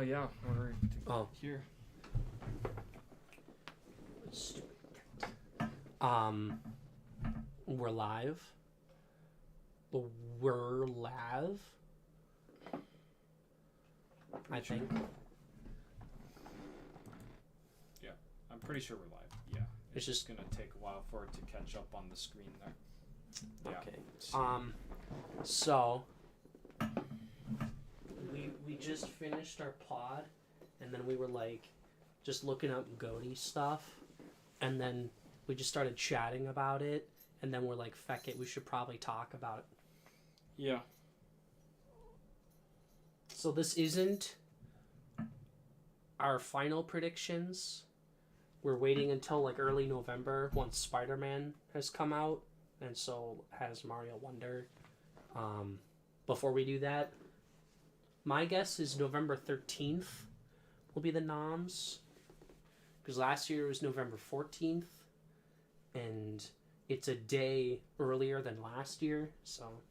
yeah. Oh. Here. We're live. We're live. I think. Yeah, I'm pretty sure we're live. Yeah. It's just gonna take a while for it to catch up on the screen there. Yeah. Okay. So we just finished our pod, and then we were like just looking up Goaty stuff, and then we just started chatting about it, and then we're like, feck it, we should probably talk about it. Yeah. So this isn't our final predictions. We're waiting until like early November once Spider-Man has come out, and so has Mario Wonder. Before we do that, my guess is November 13th will be the noms. Because last year was November 14th, and it's a day earlier than last year, so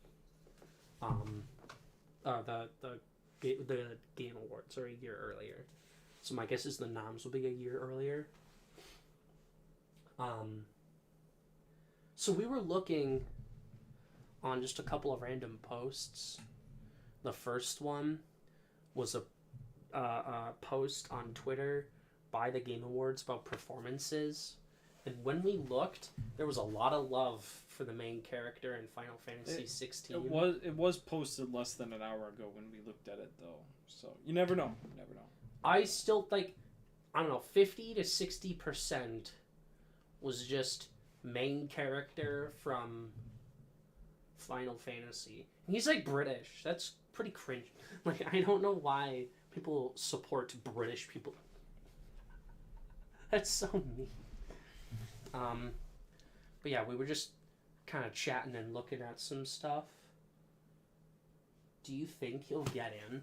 the Game Awards are a year earlier. So my guess is the noms will be a year earlier. So we were looking on just a couple of random posts. The first one was a post on Twitter by the Game Awards about performances. And when we looked, there was a lot of love for the main character in Final Fantasy 16. It was posted less than an hour ago when we looked at it, though. So you never know. Never know. I still think, I don't know, 50 to 60% was just main character from Final Fantasy. And he's like British. That's pretty cringe. Like, I don't know why people support British people. That's so mean. But yeah, we were just kind of chatting and looking at some stuff. Do you think he'll get in?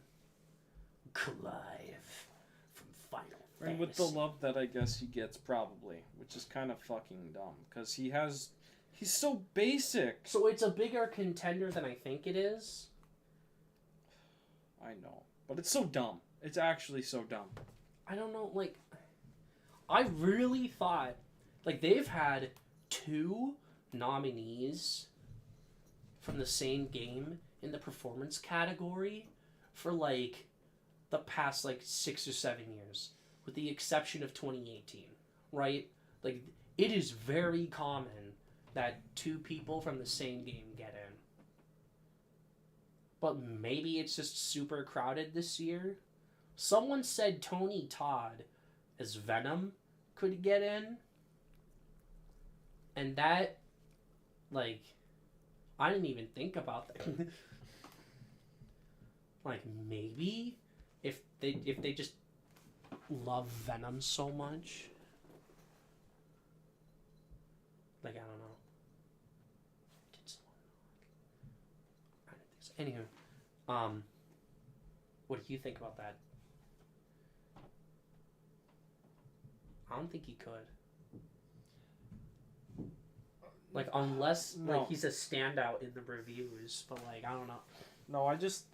Clive from Final Fantasy. And with the love that I guess he gets, probably, which is kind of fucking dumb, because he's so basic. So it's a bigger contender than I think it is. I know, but it's so dumb. It's actually so dumb. I don't know, like, I really thought, like, they've had 2 nominees from the same game in the performance category for, like, the past, like, 6 or 7 years, with the exception of 2018, right? Like, it is very common that 2 people from the same game get in. But maybe it's just super crowded this year. Someone said Tony Todd as Venom could get in. And that, like, I didn't even think about that. Like, maybe if they just love Venom so much. Like, I don't know. I didn't think so. Anywho, what do you think about that? I don't think he could. Like, unless like he's a standout in the reviews, but like, I don't know. No, I just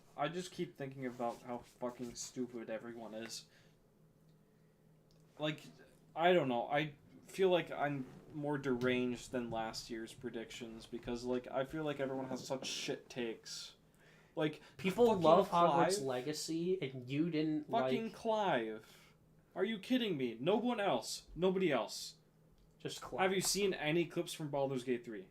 keep thinking about how fucking stupid everyone is. Like, I don't know. I feel like I'm more deranged than last year's predictions because, like, I feel like everyone has such shit takes. Like, people love Hogwarts Legacy, and you didn't fucking Clive. Are you kidding me? No one else. Nobody else. Just Clive. Have you seen any clips from Baldur's Gate 3?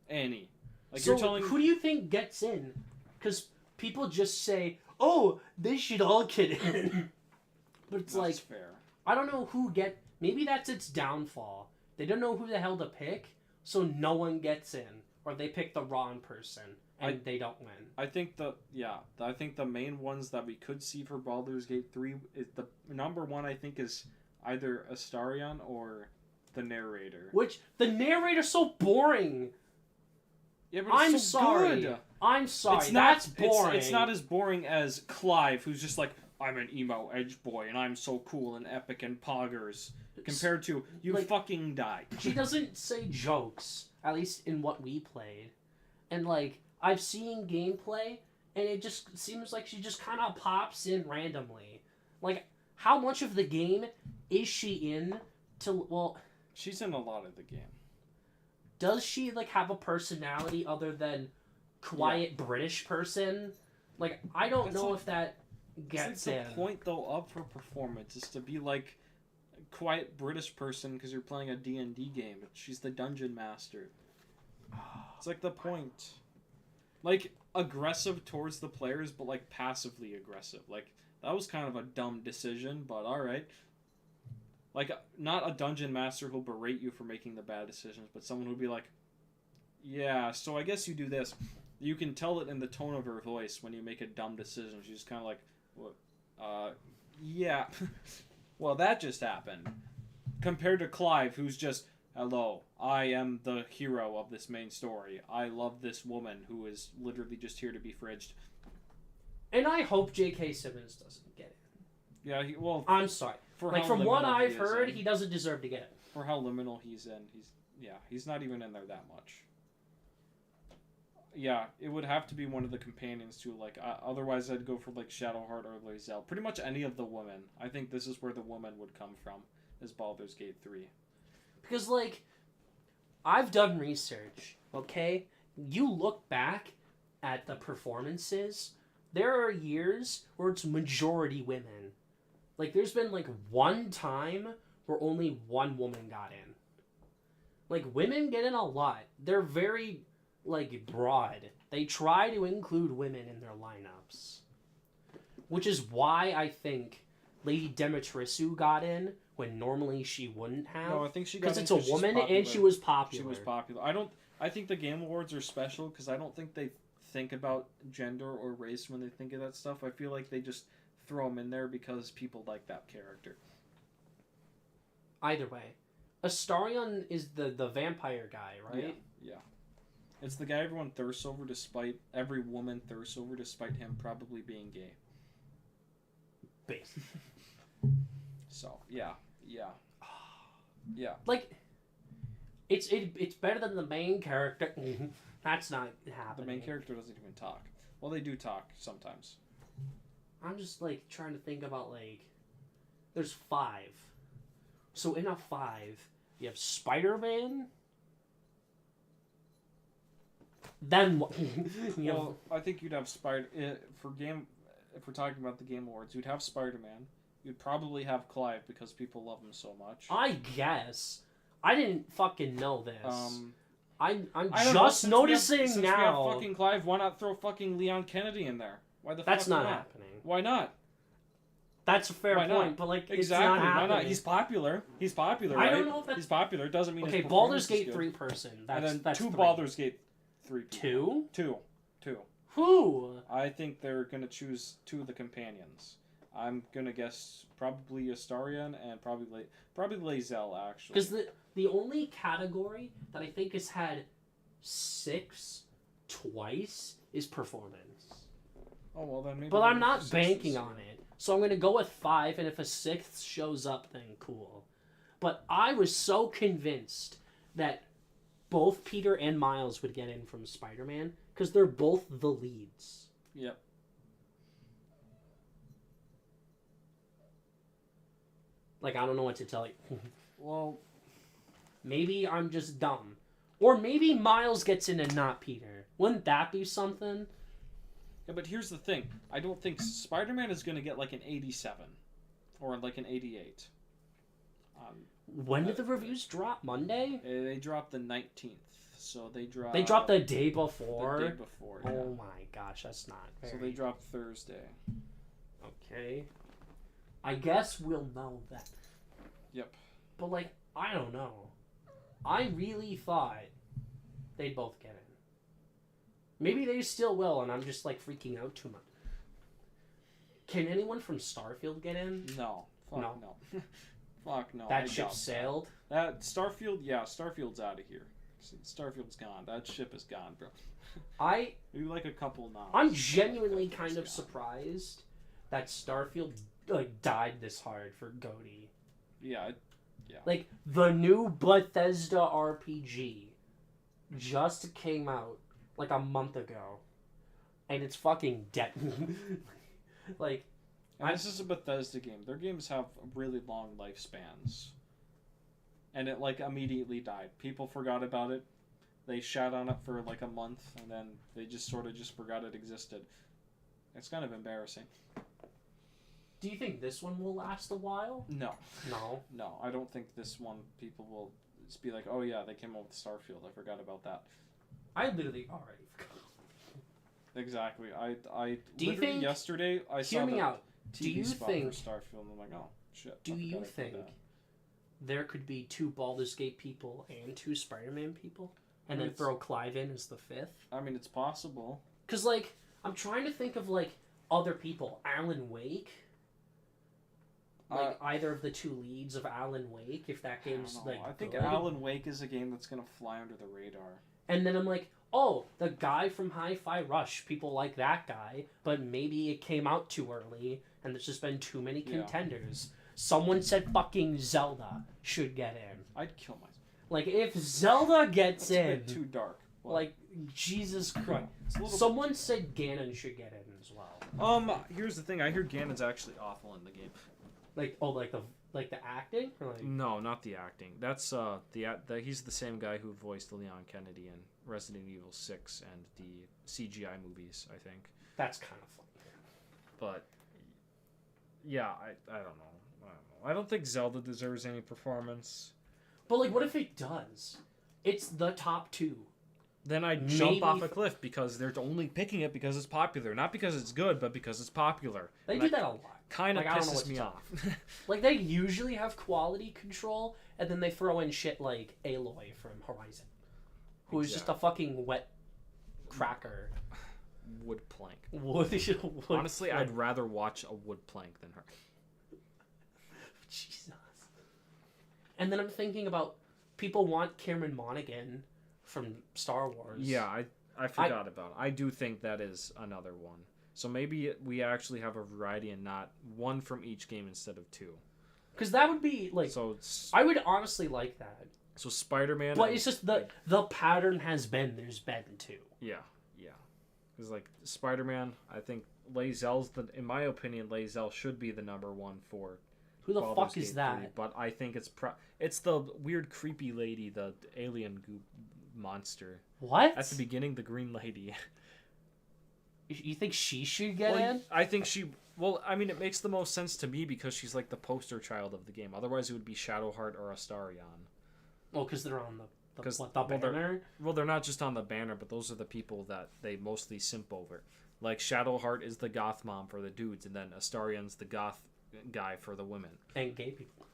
Any. Like, so you're telling... who do you think gets in? Because people just say, oh, they should all get in. But it's That's like, fair. I don't know who maybe that's its downfall. They don't know who the hell to pick, so no one gets in. Or they pick the wrong person, and they don't win. I think the main ones that we could see for Baldur's Gate 3, is the number one, I think, is either Astarion or the narrator. Which, the narrator's so boring. Yeah, but it's I'm so sorry. good. I'm sorry. It's That's boring. It's not as boring as Clive, who's just like, I'm an emo edge boy, and I'm so cool and epic and poggers. Compared to, you like, fucking die. She doesn't say jokes, at least in what we played. And, like, I've seen gameplay, and it just seems like she just kind of pops in randomly. Like, how much of the game is she in to, well... She's in a lot of the game. Does she, like, have a personality other than quiet British person? Like, I don't That's know like- if that gets It's like in. the point, though, of her performance is to be, like, a quiet British person because you're playing a D&D game. She's the dungeon master. It's like the point. Like, aggressive towards the players, but, like, passively aggressive. Like, that was kind of a dumb decision, but alright. Like, not a dungeon master who'll berate you for making the bad decisions, but someone who'll be like, yeah, so I guess you do this. You can tell it in the tone of her voice when you make a dumb decision. She's kind of like, what? Yeah. Well, that just happened. Compared to Clive, who's just, hello, I am the hero of this main story. I love this woman who is literally just here to be fridged. And I hope J.K. Simmons doesn't get it. Yeah, well, I'm sorry. for Like, how from what liminal I've is heard, in- he doesn't deserve to get it. for how liminal he's in, he's not even in there that much. Yeah, it would have to be one of the companions too. Like, otherwise I'd go for like Shadowheart or Lae'zel. Pretty much any of the women. I think this is where the woman would come from. Is Baldur's Gate 3. Because, like, I've done research, okay? You look back at the performances, there are years where it's majority women. Like, there's been, like, one time where only one woman got in. Like, women get in a lot. They're very, like, broad. They try to include women in their lineups. Which is why I think Lady Demetrisu got in when normally she wouldn't have. No, I think she got Because in it's a 'cause she's woman popular. and she was popular. She was popular. I think the Game Awards are special because I don't think they think about gender or race when they think of that stuff. I feel like they just throw them in there because people like that character. Either way. Astarion is the vampire guy, right? Yeah. It's the guy everyone thirsts over despite... Every woman thirsts over despite him probably being gay. Base. So, yeah. Yeah. Like, it's better than the main character. That's not happening. The main character doesn't even talk. Well, they do talk sometimes. I'm just, like, trying to think about, like... There's 5. So in a 5, you have Spider-Man... Then what? Well, I think you'd have for game. If we're talking about the Game Awards, you'd have Spider-Man. You'd probably have Clive because people love him so much. I guess. I didn't fucking know this. I'm I don't know, just since noticing we have now. fucking Clive, why not throw fucking Leon Kennedy in there? Why the That's fuck not happening. Why not? That's a fair Why not? point, but like Exactly. it's not Why happening. not? He's popular. He's popular. I Right? don't know if that's He's popular. Doesn't mean okay. his performance Baldur's is Gate good. 3 person. That's And then that's two 3. Baldur's Gate 3 people. 2? Two. Who? I think they're gonna choose 2 of the companions. I'm gonna guess probably Astarion and probably Lae'zel actually. Because the only category that I think has had 6 twice is performance. Oh well, then maybe. But they'll I'm go not for banking sixes. on it. So I'm going to go with 5, and if a 6th shows up, then cool. But I was so convinced that both Peter and Miles would get in from Spider-Man, because they're both the leads. Yep. Like, I don't know what to tell you. Well, Maybe I'm just dumb. Or maybe Miles gets in and not Peter. Wouldn't that be something? yeah, but here's the thing. I don't think Spider-Man is gonna get like an 87 or like an 88. When did the reviews drop? Monday? They dropped the 19th, so they dropped. They dropped the day before? The day before. Yeah. Oh my gosh, that's not very... So they dropped Thursday. Okay. I guess we'll know that. Yep. But, like, I don't know. I really thought they'd both get in. Maybe they still will, and I'm just, like, freaking out too much. Can anyone from Starfield get in? No. Fuck No. no. Fuck no. I That ship doubt sailed? That Starfield, yeah, Starfield's out of here. Starfield's gone. That ship is gone, bro. Maybe like a couple nods. I'm genuinely That kind ship's of gone. surprised that Starfield, like, died this hard for Goaty. Yeah. Like, the new Bethesda RPG just came out, like, a month ago. And it's fucking dead. Like, And this is a Bethesda game. Their games have really long lifespans. And it, like, immediately died. People forgot about it. They shat on it for, like, a month, and then they just sort of just forgot it existed. It's kind of embarrassing. Do you think this one will last a while? No. No. No, I don't think this one people will just be like, oh yeah, they came out with Starfield. I forgot about that. I literally already forgot. Exactly. I Do you literally think, yesterday I hear saw me the out. TV Do you spot think, for Starfield and I'm like, oh shit. do you think there could be 2 Baldur's Gate people and 2 Spider-Man people? And then throw Clive in as the 5th? I mean, it's possible. Because, like, I'm trying to think of, like, other people. Alan Wake? Like, either of the 2 leads of Alan Wake, if that game's, like, I think good. Alan Wake is a game that's going to fly under the radar. And then I'm like, oh, the guy from Hi-Fi Rush, people like that guy, but maybe it came out too early, and there's just been too many contenders. Someone said fucking Zelda should get in. I'd kill myself. Like, if Zelda gets It's in... a bit too dark. Well, like, Jesus Christ. it's Someone said Ganon should get in as well. Here's the thing. I hear Ganon's actually awful in the game. Like, oh, like the acting? Or like... No, not the acting. That's he's the same guy who voiced Leon Kennedy in Resident Evil 6 and the CGI movies, I think. That's kind of funny. But yeah, I don't know. I don't think Zelda deserves any performance. But like, what if it does? It's the top 2. Then I'd jump off a cliff because they're only picking it because it's popular. Not because it's good, but because it's popular. They do that a lot. Kind of like, pisses me off. Like, they usually have quality control, and then they throw in shit like Aloy from Horizon, who is just a fucking wet cracker. Wood plank. Wood Honestly, plank. I'd rather watch a wood plank than her. Jesus. And then I'm thinking about people want Cameron Monaghan from Star Wars. Yeah, I forgot about it. I do think that is another one. So maybe we actually have a variety and not one from each game instead of 2. Because that would be, like... So I would honestly like that. So Spider-Man... But it's just the pattern has been there's been 2. Yeah. Because, like, Spider-Man, I think in my opinion, Lae'zel should be the number 1 for... Who the Baldur's fuck is Gate that? 3, but I think it's the weird creepy lady, the alien goop monster. What? At the beginning, the green lady. You think she should get in? I think she... Well, I mean, it makes the most sense to me because she's like the poster child of the game. Otherwise, it would be Shadowheart or Astarion. Well, because they're on the Well, banner? They're not just on the banner, but those are the people that they mostly simp over. Like, Shadowheart is the goth mom for the dudes, and then Astarion's the goth guy for the women. And gay people.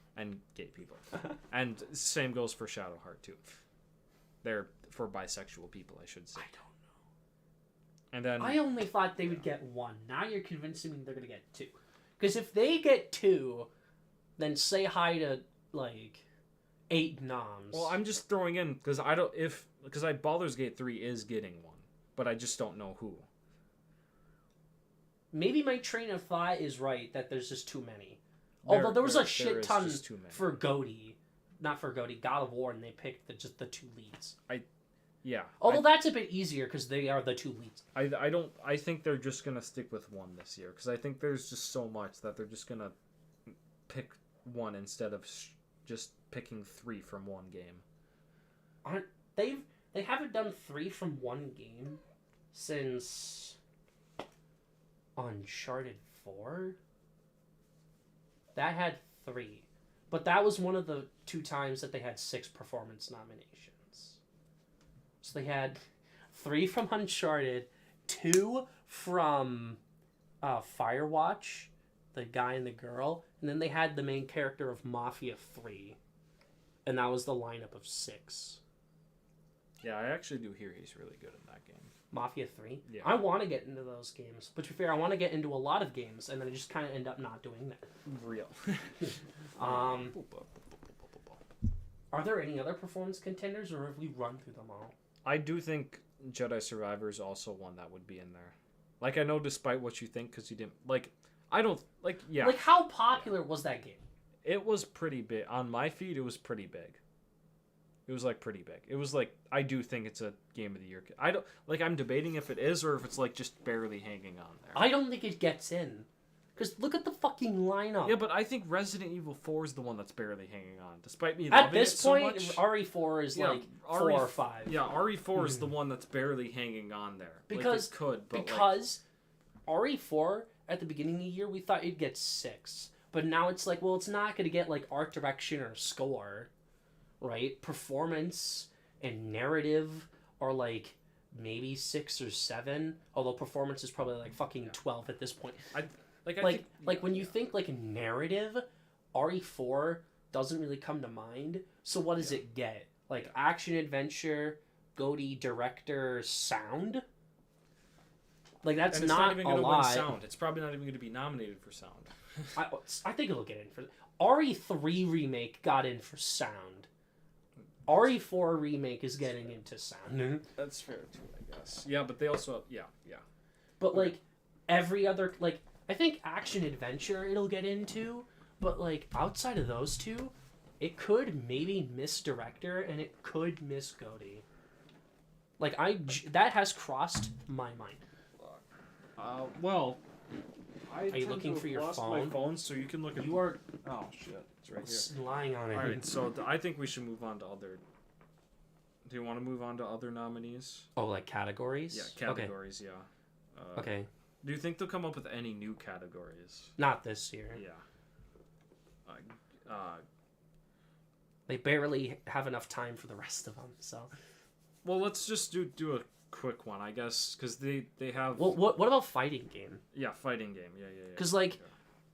And same goes for Shadowheart, too. They're for bisexual people, I should say. I don't know. And then I only thought they would get 1. Now you're convincing me they're going to get 2. Because if they get 2, then say hi to, like, 8 noms. Well, I'm just throwing in because Baldur's Gate 3 is getting 1, but I just don't know who. Maybe my train of thought is right that there's just too many. Although there was a shit ton for GOTY. Not for GOTY, God of War, and they picked just the 2 leads. Yeah. Although that's a bit easier because they are the 2 leads. I think they're just gonna stick with 1 this year because I think there's just so much that they're just gonna pick 1 instead of just picking 3 from 1 game. They haven't done 3 from 1 game since Uncharted 4. That had 3, but that was one of the 2 times that they had 6 performance nominations. So they had 3 from Uncharted, 2 from Firewatch, the guy and the girl, and then they had the main character of Mafia 3, and that was the lineup of 6. Yeah, I actually do hear he's really good in that game. Mafia 3? Yeah. I want to get into those games, but to be fair, I want to get into a lot of games, and then I just kind of end up not doing that. Real. Are there any other performance contenders, or have we run through them all? I do think Jedi Survivor is also one that would be in there. Like, I know despite what you think, because you didn't... Like, I don't... Like, yeah. Like, how popular was that game? It was pretty big. On my feed, it was pretty big. It was, like, pretty big. It was, like, I do think it's a Game of the Year. I don't... Like, I'm debating if it is or if it's, like, just barely hanging on there. I don't think it gets in. Because look at the fucking lineup. Yeah, but I think Resident Evil 4 is the one that's barely hanging on, despite me At loving this it so point, much. RE4 is like 4 or 5. Yeah, RE4 is the one that's barely hanging on there. Because like it could, but because RE4 at the beginning of the year we thought it'd get 6, but now it's like, well, it's not going to get like art direction or score, right? Performance and narrative are like maybe 6 or 7, although performance is probably like fucking 12 at this point. Like when you think like narrative, RE4 doesn't really come to mind. So what does it get? Like action adventure, GOTY director, sound. Like that's and it's not even a gonna lot. Win sound. It's probably not even going to be nominated for sound. I think it'll get in for RE3 remake got in for sound. RE4 remake is getting into sound. That's fair too, I guess. Yeah, but they also yeah. But like every other like I think action adventure it'll get into, but like outside of those two, it could maybe miss director and it could miss GOTY. Like that has crossed my mind. Well, are you looking for your phone? My phone, so you can look at. You are. Oh shit! It's right here. Lying on it. All right, so I think we should move on to other. Do you want to move on to other nominees? Oh, like categories? Yeah, categories. Okay. Yeah. Okay. Do you think they'll come up with any new categories? Not this year. Yeah. They barely have enough time for the rest of them. So. Well, let's just do a quick one, I guess, because they have. Well, what about fighting game? Yeah, fighting game. Yeah. Because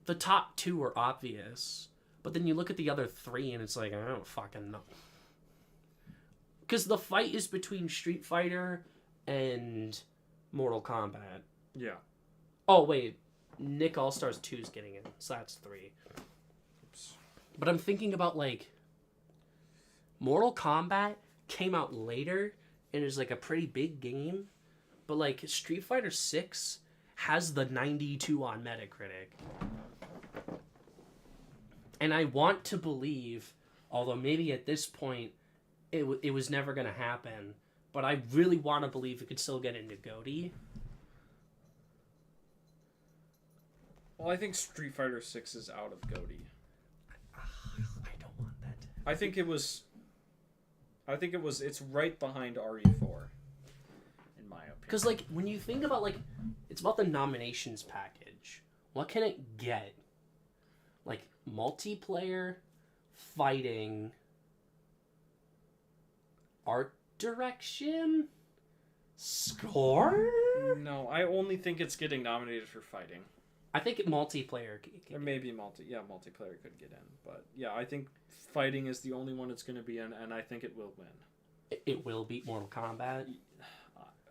the top 2 are obvious, but then you look at the other 3 and it's like I don't fucking know. Because the fight is between Street Fighter and Mortal Kombat. Yeah. Oh wait, Nick All Stars 2 is getting in, so that's 3. Oops. But I'm thinking about like Mortal Kombat came out later and is like a pretty big game, but like Street Fighter 6 has the 92 on Metacritic. And I want to believe, although maybe at this point it was never going to happen, but I really want to believe it could still get into GOTY. Well, I think Street Fighter 6 is out of GOTY. I don't want that. I think it was. It's right behind RE4. In my opinion. Because like when you think about like, it's about the nominations package. What can it get? Like multiplayer, fighting, art direction, score. No, I only think it's getting nominated for fighting. I think multiplayer. Or maybe multiplayer could get in, but yeah, I think fighting is the only one it's going to be in, and I think it will win. It will beat Mortal Kombat.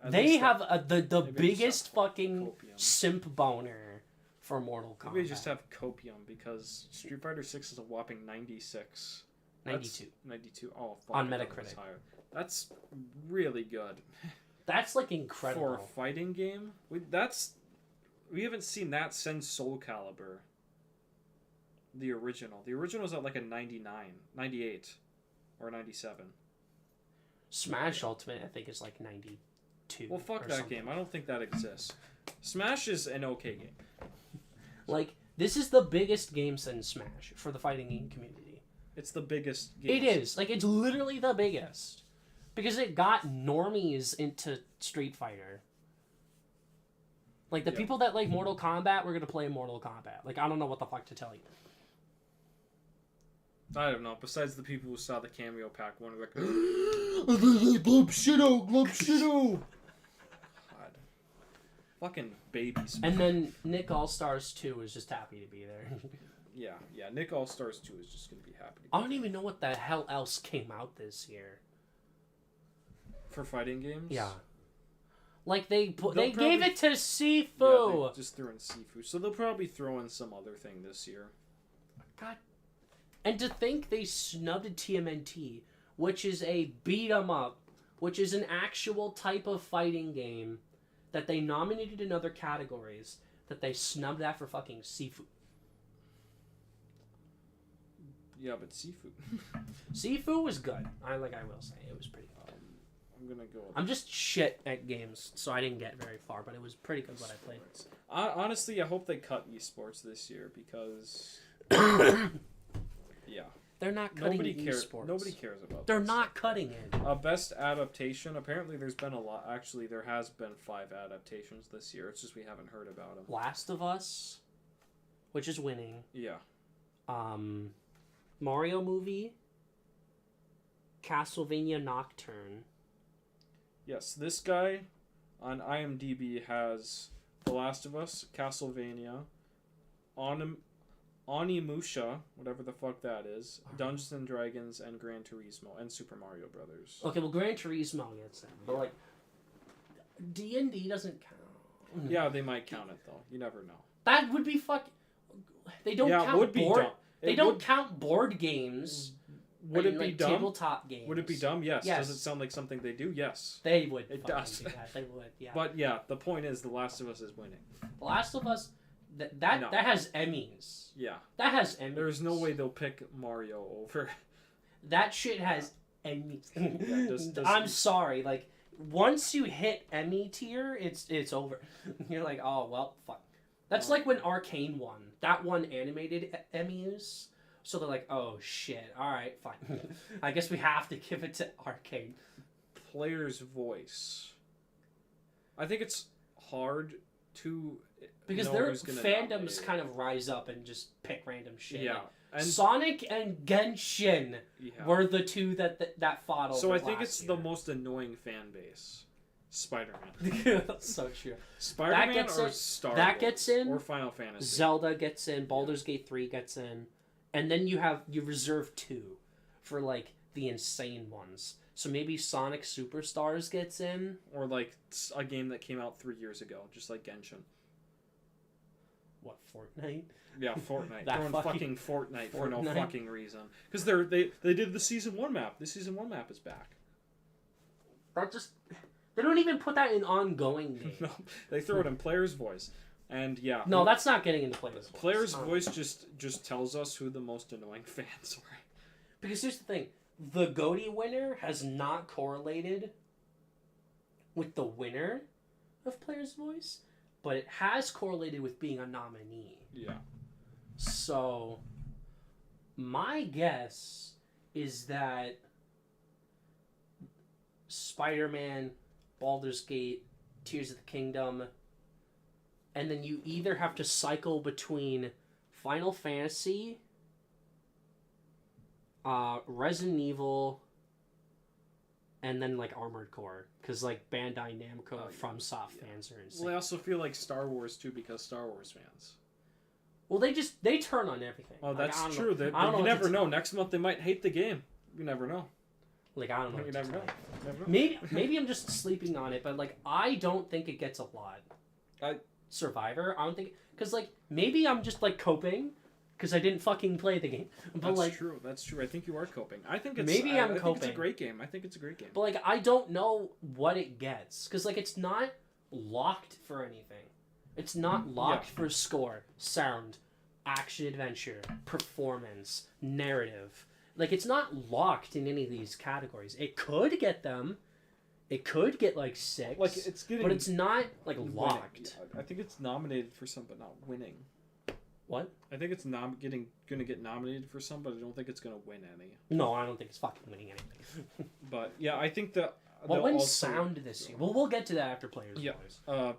They have the biggest fucking simp boner for Mortal Kombat. Maybe we just have copium because Street Fighter 6 is a whopping 96. 92. 92. Oh, fuck. On Metacritic. That's really good. That's like incredible. For a fighting game? We haven't seen that since Soul Calibur. The original. The original was at like a 99, 98, or 97. Smash Ultimate, I think, is like 92. Well, fuck that game. I don't think that exists. Smash is an okay game. Like, this is the biggest game since Smash for the fighting game community. It's the biggest game. It is. Like, it's literally the biggest. Because it got normies into Street Fighter. Like, the people that like Mortal Kombat were going to play Mortal Kombat. Like, I don't know what the fuck to tell you. I don't know. Besides the people who saw the cameo pack, one like, Glob Shido. God. Fucking babies. And then Nick All Stars 2 is just happy to be there. Yeah. Nick All Stars 2 is just gonna be happy. I don't even know what the hell else came out this year. For fighting games? Yeah. Like they They'll gave it to Sifu. Yeah, they just threw in Sifu. So they'll probably throw in some other thing this year. God. And to think they snubbed TMNT, which is a beat 'em up, which is an actual type of fighting game that they nominated in other categories, that they snubbed that for fucking Sifu. Yeah, but Sifu. Sifu was good. I will say it was pretty good. I'm gonna go. I'm just shit at games, so I didn't get very far, but it was pretty good what I played. Honestly, I hope they cut esports this year because yeah, They're not cutting nobody cares. esports. Nobody cares about. They're this. not cutting it. Best adaptation. Apparently, there's been a lot. Actually, there has been 5 adaptations this year. It's just we haven't heard about them. Last of Us, which is winning. Yeah. Mario movie. Castlevania Nocturne. Yes, this guy on IMDb has The Last of Us, Castlevania, Onimusha, whatever the fuck that is, Dungeons and Dragons, and Gran Turismo, and Super Mario Brothers. Okay, well, Gran Turismo gets them, but like D&D doesn't count. Yeah, they might count it though. You never know. That would be fuck. They don't Yeah, count it would be board. dumb. They It don't would- count board games. Would and, it be like, dumb? Tabletop games. Would it be dumb? Yes. Yes. Does it sound like something they do? Yes. They would. It fucking does. do that. They would. Yeah. But yeah, the point is, The Last of Us is winning. The Last of Us. That No. has Emmys. Yeah. That has Emmys. There's no way they'll pick Mario over. That shit has Emmys. Yeah, does- I'm sorry. Like once you hit Emmy tier, it's over. You're like, oh well, fuck. That's like when Arcane won. That won animated Emmys. So they're like, oh shit. All right, fine. I guess we have to give it to Arcane. Player's voice. I think it's hard to Because know their who's gonna fandoms nominate it. kind of rise up and just pick random shit. Yeah, Like, and Sonic and Genshin yeah. were the two that fought over. So I think last it's the year. most annoying fan base. Spider-Man. That's so true. Spider-Man gets or in- Star that Wars gets in. or Final Fantasy. Zelda gets in, Baldur's Gate 3 gets in, and then you reserve 2 for like the insane ones. So maybe Sonic Superstars gets in. Or like a game that came out 3 years ago, just like Genshin. What, Fortnite? Yeah, Fortnite. That Throwing fucking- fucking Fortnite for no Fortnite? fucking reason. Because they did the season 1 map. The season 1 map is back. That just they don't even put that in ongoing game. No, they throw it in player's voice. And yeah. No, that's not getting into players' voice. Player's Um, voice just tells us who the most annoying fans are. Because here's the thing, the GOTY winner has not correlated with the winner of player's voice, but it has correlated with being a nominee. Yeah. So, my guess is that Spider-Man, Baldur's Gate, Tears of the Kingdom, and then you either have to cycle between Final Fantasy, Resident Evil, and then like Armored Core, because like Bandai Namco FromSoft fans are insane. Well, I also feel like Star Wars too because Star Wars fans. Well, they turn on everything. Oh, Like, that's I don't true. know. I don't know You what never to know. Next month they might hate the game. You never know. Like I don't know. You what to never know. tell you. You never know. Maybe I'm just sleeping on it, but like I don't think it gets a lot. Survivor, I don't think because like maybe I'm just like coping because I didn't fucking play the game. But That's like true. That's true. I think you are coping. I think it's Maybe I'm I think it's a coping. great game. I think it's a great game. but like I don't know what it gets because like it's not locked for anything. It's not locked for score, sound, action adventure, performance, narrative. Like it's not locked in any of these categories. It could get them. It could get like 6. Like it's getting, but it's not like winning. locked. I think it's nominated for some, but not winning. What? I think it's gonna get nominated for some, but I don't think it's gonna win any. No, I don't think it's fucking winning anything. But yeah, I think that What they'll wins also- sound this year? Well, we'll get to that after players' Yeah. voice.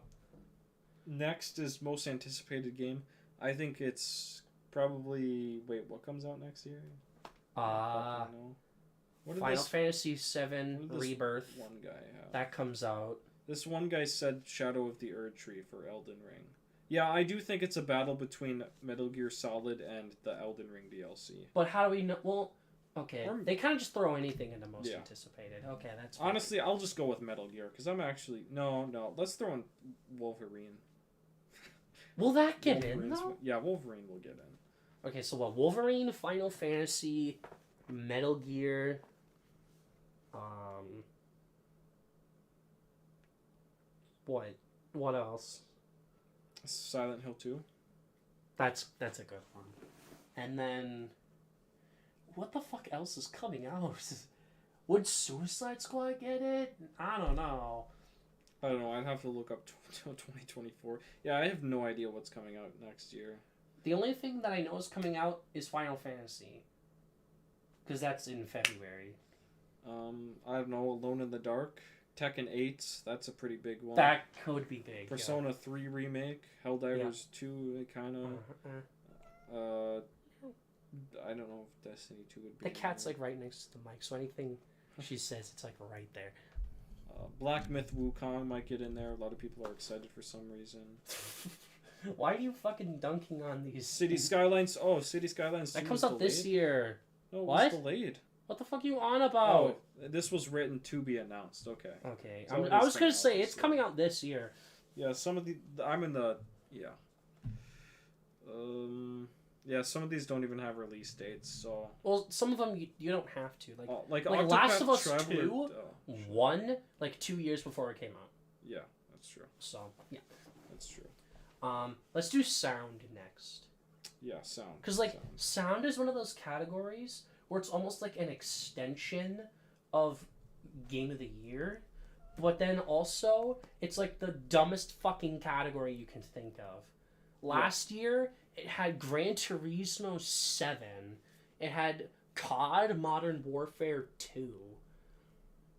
Next is most anticipated game. I think it's probably what comes out next year? I fucking know. What did Final this Fantasy what VII did this Rebirth. one guy have? That comes out. This one guy said Shadow of the Erd Tree for Elden Ring. Yeah, I do think it's a battle between Metal Gear Solid and the Elden Ring DLC. But how do we know? Well, okay. Or- They kind of just throw anything into most Yeah. anticipated. Okay, that's fine. Honestly, I'll just go with Metal Gear because I'm actually no. Let's throw in Wolverine. Will that get in, Wolverine's- though? Yeah, Wolverine will get in. Okay, so what? Wolverine, Final Fantasy, Metal Gear. What? What else? Silent Hill 2. That's a good one. And then, what the fuck else is coming out? Would Suicide Squad get it? I don't know. I don't know. I'd have to look up till 2024. Yeah, I have no idea what's coming out next year. The only thing that I know is coming out is Final Fantasy. Because that's in February. I don't know. Alone in the Dark, Tekken 8. That's a pretty big one. That could be big. Persona 3 remake, Helldivers 2, kind of. I don't know if Destiny 2 would be. The cat's like right next to the mic, so anything she says, it's like right there. Black Myth Wukong might get in there. A lot of people are excited for some reason. Why are you fucking dunking on these? City Skylines. Oh, City Skylines. That comes out this year. No, it What? was delayed. What the fuck are you on about? Oh, this was written to be announced. Okay. Okay, So it I is was coming gonna out say this it's year. coming out this year. Yeah, some of the I'm in the yeah. Yeah, some of these don't even have release dates. So Well, some of them you don't have to. Like Octopath Last of Us Traveler, 2? One, like 2 years before it came out. yeah, that's true. So yeah. That's true. Let's do sound next. Yeah, sound. Because like Sound. sound is one of those categories where it's almost like an extension of Game of the Year, but then also it's like the dumbest fucking category you can think of. Last year it had Gran Turismo 7, it had COD Modern Warfare 2,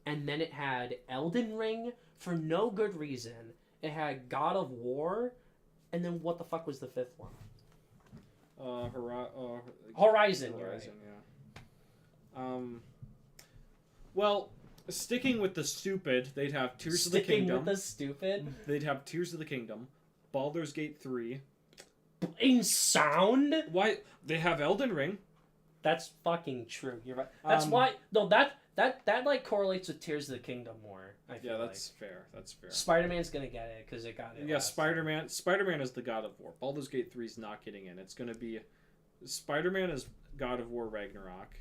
and then it had Elden Ring for no good reason. It had God of War, and then what the fuck was the fifth one? Horizon. You're right. Yeah. Well, sticking with the stupid, they'd have Tears of the Sticking Kingdom. with the stupid. They'd have Tears of the Kingdom, Baldur's Gate 3. In sound? Why they have Elden Ring? That's fucking true. You're right. That's why. No, that like correlates with Tears of the Kingdom more. I feel Yeah, that's fair. That's fair. Spider-Man's gonna get it because it got it. Yeah, last Spider-Man. Spider-Man is the God of War. Baldur's Gate 3 is not getting in. It's gonna be Spider-Man is God of War Ragnarok,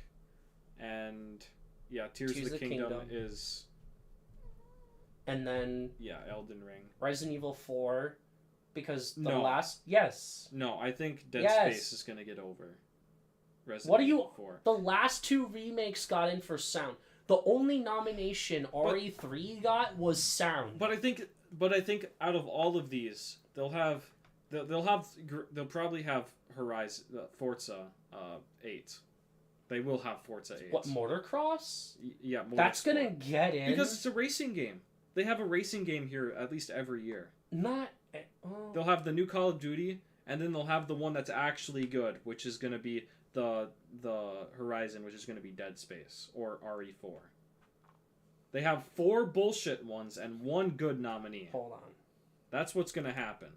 and yeah, Tears of the Kingdom is. And then Elden Ring. Resident Evil 4, because the No. last yes, No, I think Dead Yes. Space is gonna get over. Resident What are you- Evil 4. the last two remakes got in for sound. The only nomination RE3 got was sound. But I think out of all of these, they'll probably have Horizon Forza 8. They will have Forza 8. What, Motocross? Yeah, That's Motorsport. gonna get in Because it's a racing game. They have a racing game here at least every year. not. They'll have the new Call of Duty, and then they'll have the one that's actually good, which is going to be the Horizon, which is going to be Dead Space or RE4. They have 4 bullshit ones and 1 good nominee. Hold on. That's what's going to happen.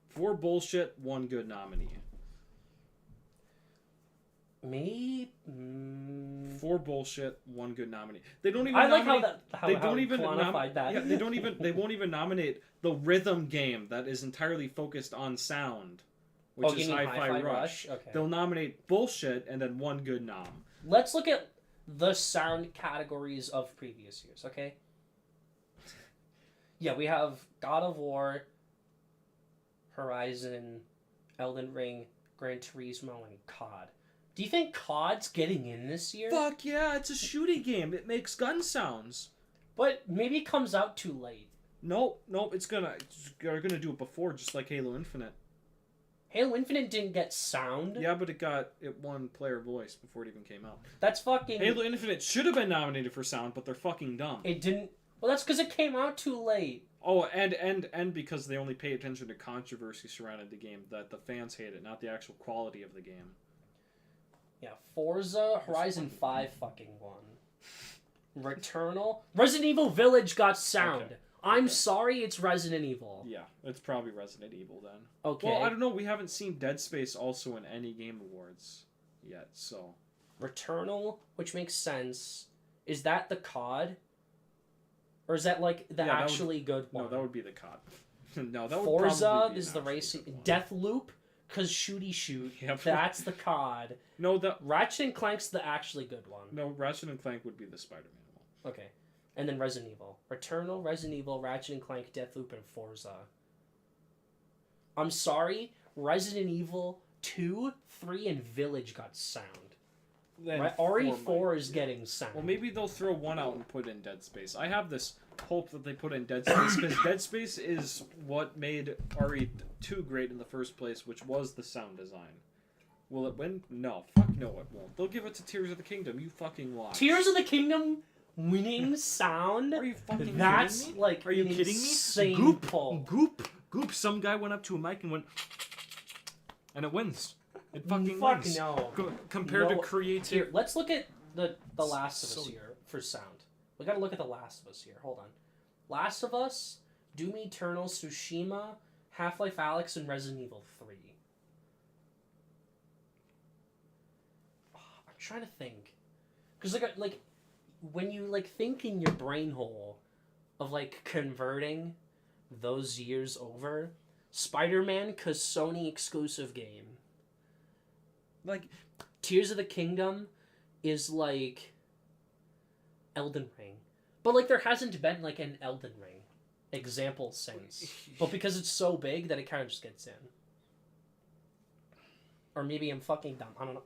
4 bullshit, 1 good nominee. Me. 4 bullshit, 1 good nominee. They don't even. I like nominate, how they how don't you even quantified that. Yeah, they don't even. They won't even nominate the rhythm game that is entirely focused on sound, which you is mean Hi-Fi Rush. Okay. They'll nominate bullshit and then 1 good nom. Let's look at the sound categories of previous years, okay? Yeah, we have God of War, Horizon, Elden Ring, Gran Turismo, and COD. Do you think COD's getting in this year? Fuck yeah! It's a shooting game. It makes gun sounds. But maybe it comes out too late. Nope. They're gonna do it before, just like Halo Infinite. Halo Infinite didn't get sound. Yeah, but it won player voice before it even came out. That's fucking... Halo Infinite should have been nominated for sound, but they're fucking dumb. It didn't... Well, that's because it came out too late. Oh, and because they only pay attention to controversy surrounding the game, that the fans hate it, not the actual quality of the game. Yeah, Forza Horizon 5 fucking won. Returnal. Resident Evil Village got sound. Okay. I'm sorry, it's Resident Evil. Yeah, it's probably Resident Evil then. Okay. Well, I don't know. We haven't seen Dead Space also in any game awards yet, so. Returnal, which makes sense. Is that the COD? Or is that like the Yeah, that actually good one? No, that would be the COD. No, that would Forza probably be is an the actually racing. good one. Deathloop, because shooty shoot. Yep. That's the COD. No, Ratchet and Clank's the actually good one. No, Ratchet and Clank would be the Spider-Man one. Okay. And then Resident Evil. Returnal, Resident Evil, Ratchet and Clank, Deathloop, and Forza. I'm sorry, Resident Evil 2, 3, and Village got sound. then Right? 4 RE4 might. is getting sound. Well, maybe they'll throw 1 out and put in Dead Space. I have this hope that they put in Dead Space because Dead Space is what made RE2 great in the first place, which was the sound design. Will it win? No. Fuck no, it won't. They'll give it to Tears of the Kingdom. You fucking lie. Tears of the Kingdom winning sound. Are you fucking That's kidding me? like Are you an kidding me? insane Goop, pull. goop. Some guy went up to a mic and went, and it wins. It fucking Fuck wins. no. Compared No. to creative. Here, let's look at the Last of Us So- here for sound. We gotta look at the Last of Us here. Hold on. Last of Us, Doom Eternal, Tsushima, Half-Life Alyx, and Resident Evil 3. I'm trying to think. Because like when you like think in your brain hole of like converting those years over, Spider-Man, cause Sony exclusive game. Like, Tears of the Kingdom is like Elden Ring. But like there hasn't been like an Elden Ring example since. But because it's so big that it kind of just gets in. Or maybe I'm fucking dumb. I don't know.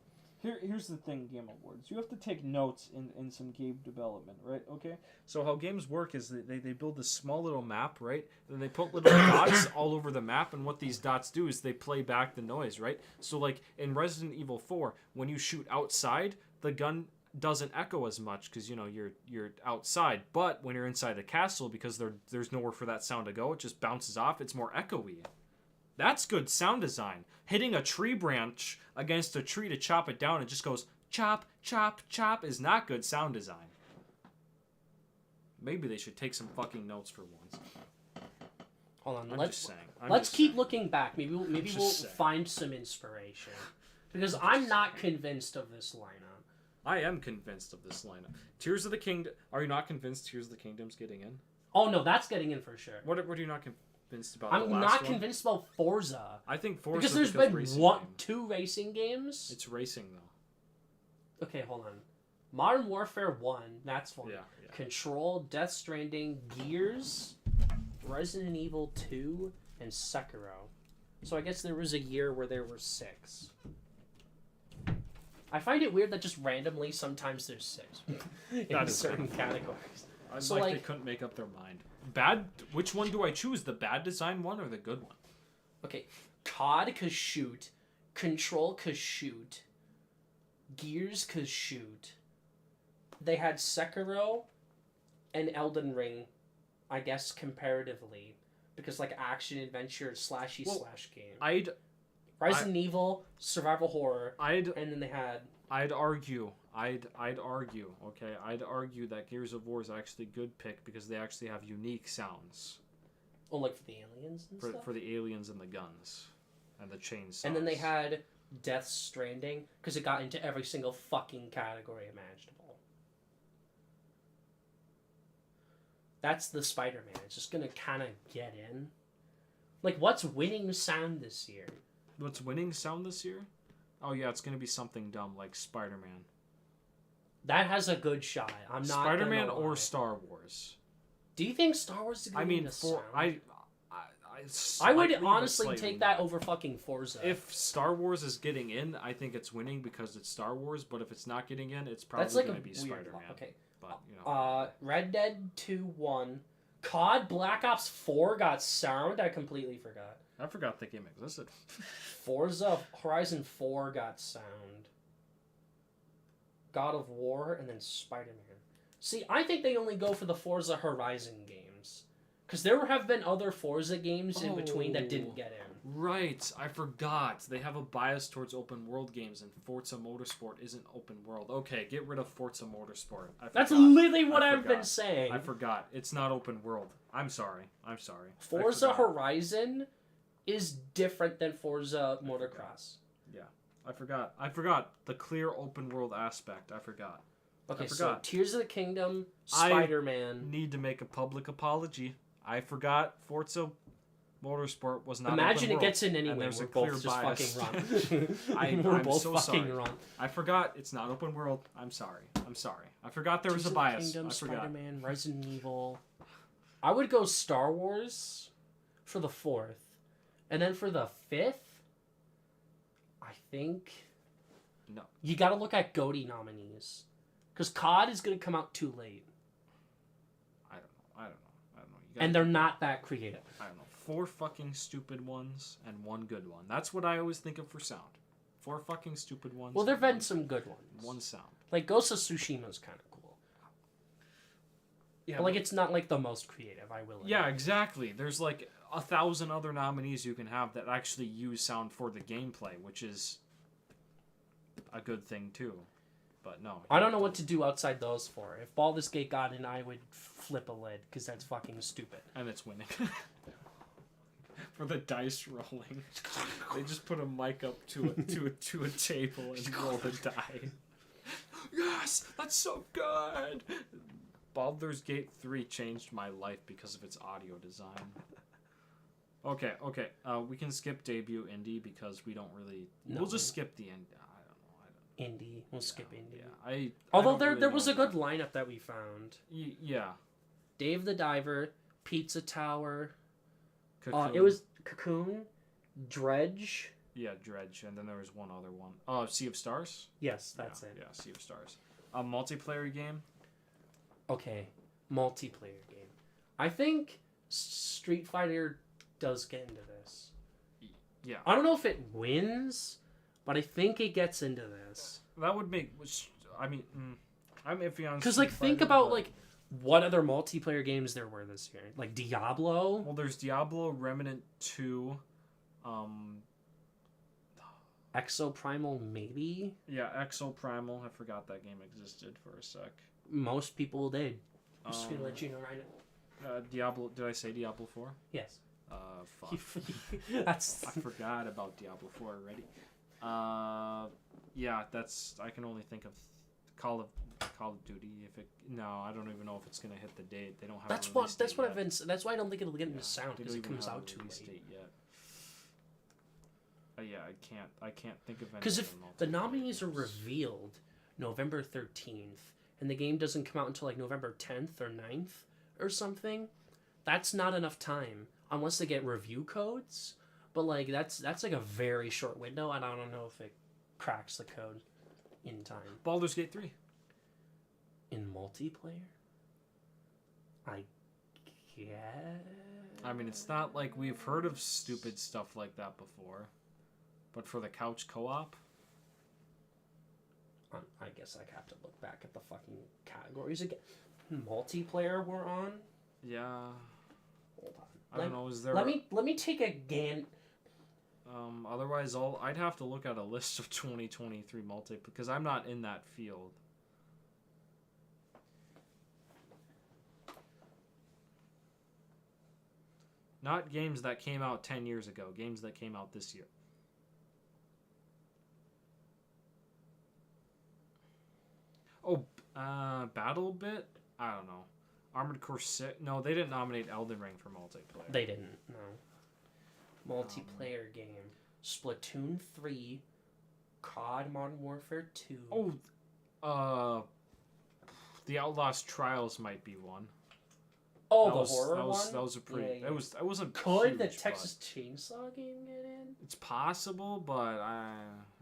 Here's the thing, Game Awards. You have to take notes in some game development, right? Okay? So how games work is that they build this small little map, right? And then they put little dots all over the map, and what these dots do is they play back the noise, right? So like in Resident Evil 4, when you shoot outside, the gun doesn't echo as much because you're outside. But when you're inside the castle, because there's nowhere for that sound to go, it just bounces off. It's more echoey. That's good sound design. Hitting a tree branch against a tree to chop it down, it just goes chop, chop, chop is not good sound design. Maybe they should take some fucking notes for once. Hold on. I'm let's just saying. let's keep looking back. Maybe we'll saying. find some inspiration. Because I'm not convinced of this lineup. I am convinced of this lineup. Tears of the Kingdom. Are you not convinced Tears of the Kingdom's getting in? Oh no, that's getting in for sure. What are you not convinced about? I'm the last not one? convinced about Forza. I think Forza Because there's been racing game. 2 racing games. It's racing though. Okay, hold on. Modern Warfare 1, that's fun. Yeah. Control, Death Stranding, Gears, Resident Evil 2, and Sekiro. So I guess there was a year where there were 6. I find it weird that just randomly sometimes there's 6 in That is certain categories. I'd So, like like- they couldn't make up their mind. Bad. Which one do I choose? The bad design one or the good one? Okay, COD cause shoot, Control cause shoot, Gears cause shoot. They had Sekiro and Elden Ring, I guess comparatively, because like action adventure slashy slash game. Resident Evil, survival horror, and then they had I'd argue, okay? I'd argue that Gears of War is actually a good pick because they actually have unique sounds like for the aliens and stuff. for the aliens and the guns and the chainsaws. And then they had Death Stranding because it got into every single fucking category imaginable. That's the Spider-Man. It's just gonna kind of get in. Like, what's winning sound this year? What's winning sound this year? Oh yeah, it's gonna be something dumb like Spider-Man. That has a good shot. I'm not Spider-Man gonna or lie. Star Wars. Do you think Star Wars is gonna I win mean, the for sound? I would slightly, but honestly slightly take not. that over fucking Forza. If Star Wars is getting in, I think it's winning because it's Star Wars. But if it's not getting in, it's probably that's like going a to be weird Spider-Man. Okay. But you know, Red Dead 2 1. COD Black Ops 4 got sound. I completely forgot. I forgot that game existed. Forza Horizon 4 got sound. God of War and then Spider-Man. See, I think they only go for the Forza Horizon games. Because there have been other Forza games in between that didn't get in. Right, I forgot. They have a bias towards open world games, and Forza Motorsport isn't open world. Okay, get rid of Forza Motorsport. That's forgot. literally what I I've been forgot. saying. I forgot. It's not open world. I'm sorry. I Forza forgot. Horizon is different than Forza Motocross. I forgot the clear open world aspect. I forgot. Okay, so forgot. Tears of the Kingdom, I Spider-Man. Need to make a public apology. I forgot Forza Motorsport was not Imagine open it world, gets in and anyway. there's We're a clear both just bias. fucking wrong. I'm We're both so fucking sorry. wrong. I forgot it's not open world. I'm sorry. I forgot there was Tears a of the bias. Kingdom, I forgot. Spider-Man, Resident Evil. I would go Star Wars for the 4th. And then for the 5th, I think No. You got to look at GOTY nominees, because COD is going to come out too late, I don't know. and they're not that creative. I don't know. 4 fucking stupid ones and 1 good one. That's what I always think of for sound. 4 fucking stupid ones. Well, there've and been some good ones. 1 sound. Like Ghost of Tsushima is kind of cool. Yeah, But like it's not like the most creative. I will. Yeah, admit. exactly. There's like 1,000 other nominees you can have that actually use sound for the gameplay, which is a good thing too. But no, I don't know what to do outside those 4. If Baldur's Gate got in, I would flip a lid because that's fucking stupid. And it's winning. For the dice rolling, they just put a mic up to a table and roll the die. Yes, that's so good. Baldur's Gate 3 changed my life because of its audio design. Okay. We can skip debut indie because we don't really. No. We'll just skip the end. I don't know. Indie. We'll skip indie. Yeah, I Although don't there really there know was a about- good lineup that we found. Yeah. Dave the Diver, Pizza Tower. Cocoon. It was Cocoon, Dredge. Yeah, Dredge, and then there was one other one. Oh, Sea of Stars. Yes, that's it. Yeah, Sea of Stars. A multiplayer game. Okay, multiplayer game. I think Street Fighter does get into this. Yeah. I don't know if it wins, but I think it gets into this. That would make. I mean, I'm iffy on. Because like Street think Fighter, about but- like what other multiplayer games there were this year. Like Diablo. Well, there's Diablo, Remnant 2. Exoprimal maybe. Yeah, Exo Primal. I forgot that game existed for a sec. Most people did. Just gonna Um, let you know right now. Diablo. Did I say Diablo 4? Yes. Fuck. That's I forgot about Diablo 4 already. Yeah, that's. I can only think of Call of Duty. If it, no, I don't even know if it's gonna hit the date. They don't have. that's a what release that's date what yet. I've been. That's why I don't think it'll get into Yeah, sound they because don't it even comes have a out too release late. date yet. Yeah, I can't think of any. Because if other the multiplayer nominees are games. revealed November 13th and the game doesn't come out until like November 10th or 9th or something, that's not enough time unless they get review codes. But like that's like a very short window, and I don't know if it cracks the code in time. Baldur's Gate 3. In multiplayer, I guess. I mean, it's not like we've heard of stupid stuff like that before, but for the couch co-op, I guess I have to look back at the fucking categories again. Multiplayer we're on. yeah. Hold on. I don't know. Is there? Let me take a gan. Otherwise, I'd have to look at a list of 2023 multi because I'm not in that field. Not games that came out 10 years ago. Games that came out this year. Oh, BattleBit? I don't know. Armored Core 6? No, they didn't nominate Elden Ring for multiplayer. They didn't. No. Multiplayer game. Splatoon 3. COD Modern Warfare 2. Oh, The Outlast Trials might be one. Oh, that the was, horror that was, one. That was a pretty. Yeah, yeah. That wasn't. Could huge, the but Texas Chainsaw game get in? It's possible, but I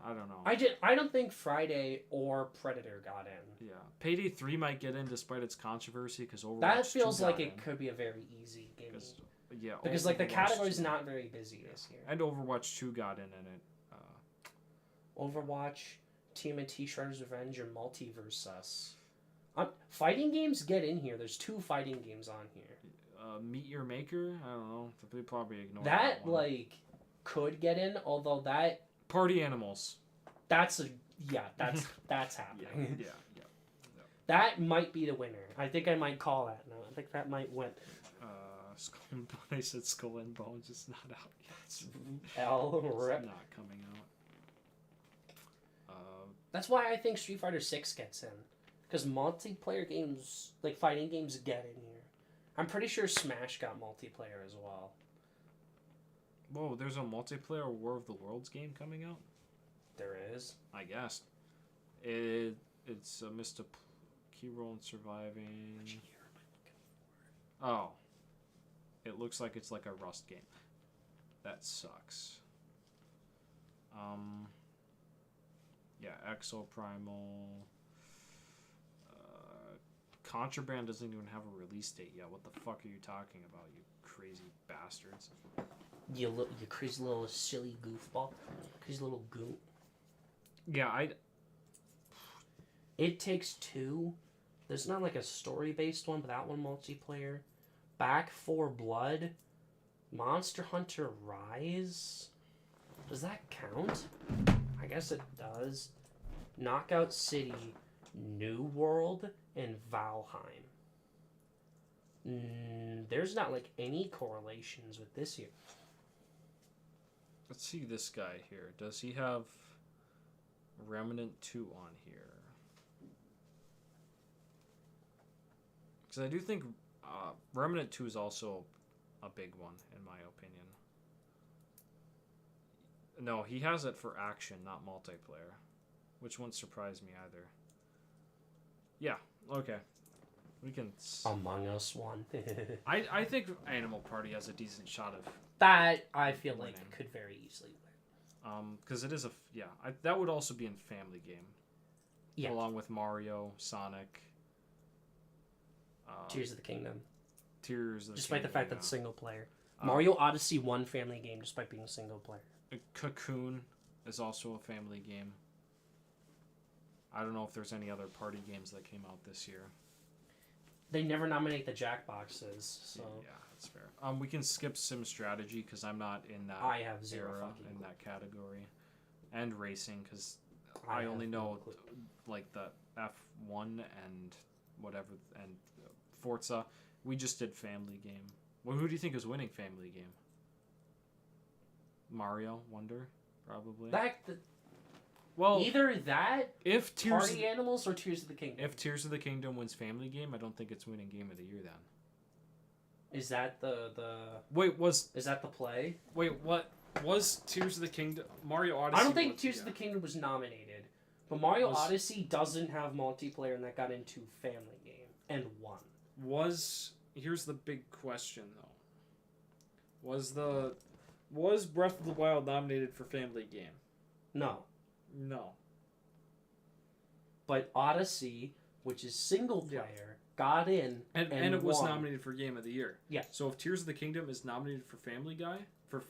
don't know. I don't think Friday or Predator got in. Yeah, Payday 3 might get in despite its controversy because Overwatch. That feels 2 like got it in. could be a very easy game. Yeah, Because like the Overwatch category's 2 not very busy this year. And Overwatch 2 got in it. Overwatch, TMNT, Shredder's Revenge, or Multiverse Us. Fighting games get in here. There's 2 fighting games on here. Meet Your Maker. I don't know. They probably ignore That one. like could get in, although Party Animals. that's happening. Yeah. That might be the winner. I think I might call that now. I think that might win. Skull and Bones. I said Skull and Bones. It's not out yet. It's Rip. not coming out. That's why I think Street Fighter 6 gets in. Because multiplayer games, like fighting games, get in here. I'm pretty sure Smash got multiplayer as well. Whoa, there's a multiplayer War of the Worlds game coming out? There is. I guess. It's missed a key role in surviving. Which year am I looking for? Oh. It looks like it's like a Rust game. That sucks. Yeah, Exoprimal. Contraband doesn't even have a release date yet. What the fuck are you talking about, you crazy bastards? You crazy little silly goofball. Crazy little goon. Yeah, It Takes Two. There's not like a story-based one, but that one multiplayer. Back 4 Blood. Monster Hunter Rise. Does that count? I guess it does. Knockout City, New World, and Valheim. There's not like any correlations with this year. let's see this guy here. Does he have Remnant 2 on here? Because I do think Remnant 2 is also a big one, in my opinion. No, he has it for action, not multiplayer. Which wouldn't surprise me either. Yeah, okay. We can... Among Us one. I think Animal Party has a decent shot of... That, I feel like, Winning. could very easily win. Because it is a... Yeah, that would also be in family game. Yeah. Along with Mario, Sonic... Tears of the Kingdom. Tears of the Despite the Kingdom, fact that it's single player. Mario Odyssey won family game despite being single player. Cocoon is also a family game. I don't know if there's any other party games that came out this year. They never nominate the Jackboxes, so Yeah, that's fair. We can skip Sim Strategy because I'm not in that I have zero era fucking in clue. that category, and racing because I I have only no know clue. like the F1 and whatever and Forza. We just did family game. Well, who do you think is winning family game? Mario Wonder, probably. Well, Either that, if Tears Party Animals, or Tears of the Kingdom. if Tears of the Kingdom wins family game, I don't think it's winning game of the year then. Is that the Wait, is that the play? what was Tears of the Kingdom? Mario Odyssey. I don't think was- Tears of the Kingdom was nominated, but Mario Odyssey doesn't have multiplayer, and that got into family game and won. Here's the big question though. Was Breath of the Wild nominated for family game? No, No. but Odyssey, which is single player, got in And it was won. nominated for game of the year. Yeah. So if Tears of the Kingdom is nominated for Family Guy, for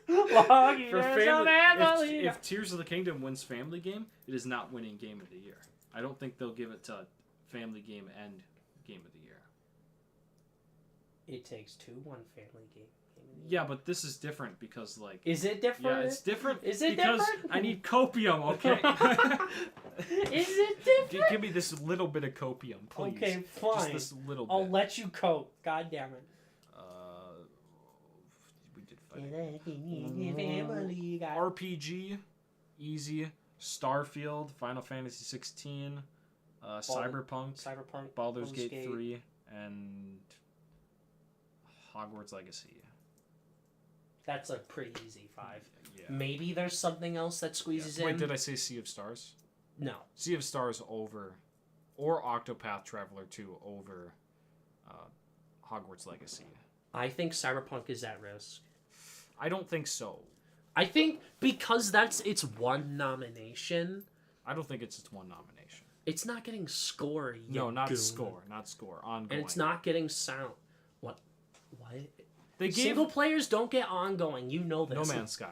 if Tears of the Kingdom wins Family Game, it is not winning Game of the Year. I don't think they'll give it to Family Game and Game of the Year. It Takes Two won family game. Yeah, but this is different because like Is it different? yeah, it's different. Is it because different? I need copium, okay? Is it different? Give me this little bit of copium, please. Okay, Just fine. this little bit. I'll let you cope. God damn it. We did fight. RPG, easy. Starfield, Final Fantasy 16, Cyberpunk, Cyberpunk, Baldur's Gate 3, and Hogwarts Legacy. That's a pretty easy 5. Yeah. Maybe there's something else that squeezes in. Wait, did I say Sea of Stars? No. Sea of Stars over, or Octopath Traveler 2 over Hogwarts Legacy. I think Cyberpunk is at risk. I don't think so. I think because that's its one nomination, I don't think it's its one nomination. it's not getting score yet. No, not goon. score. Not score. Ongoing. And it's not getting sound. What? They gave Single players don't get ongoing. You know this. No Man's Sky.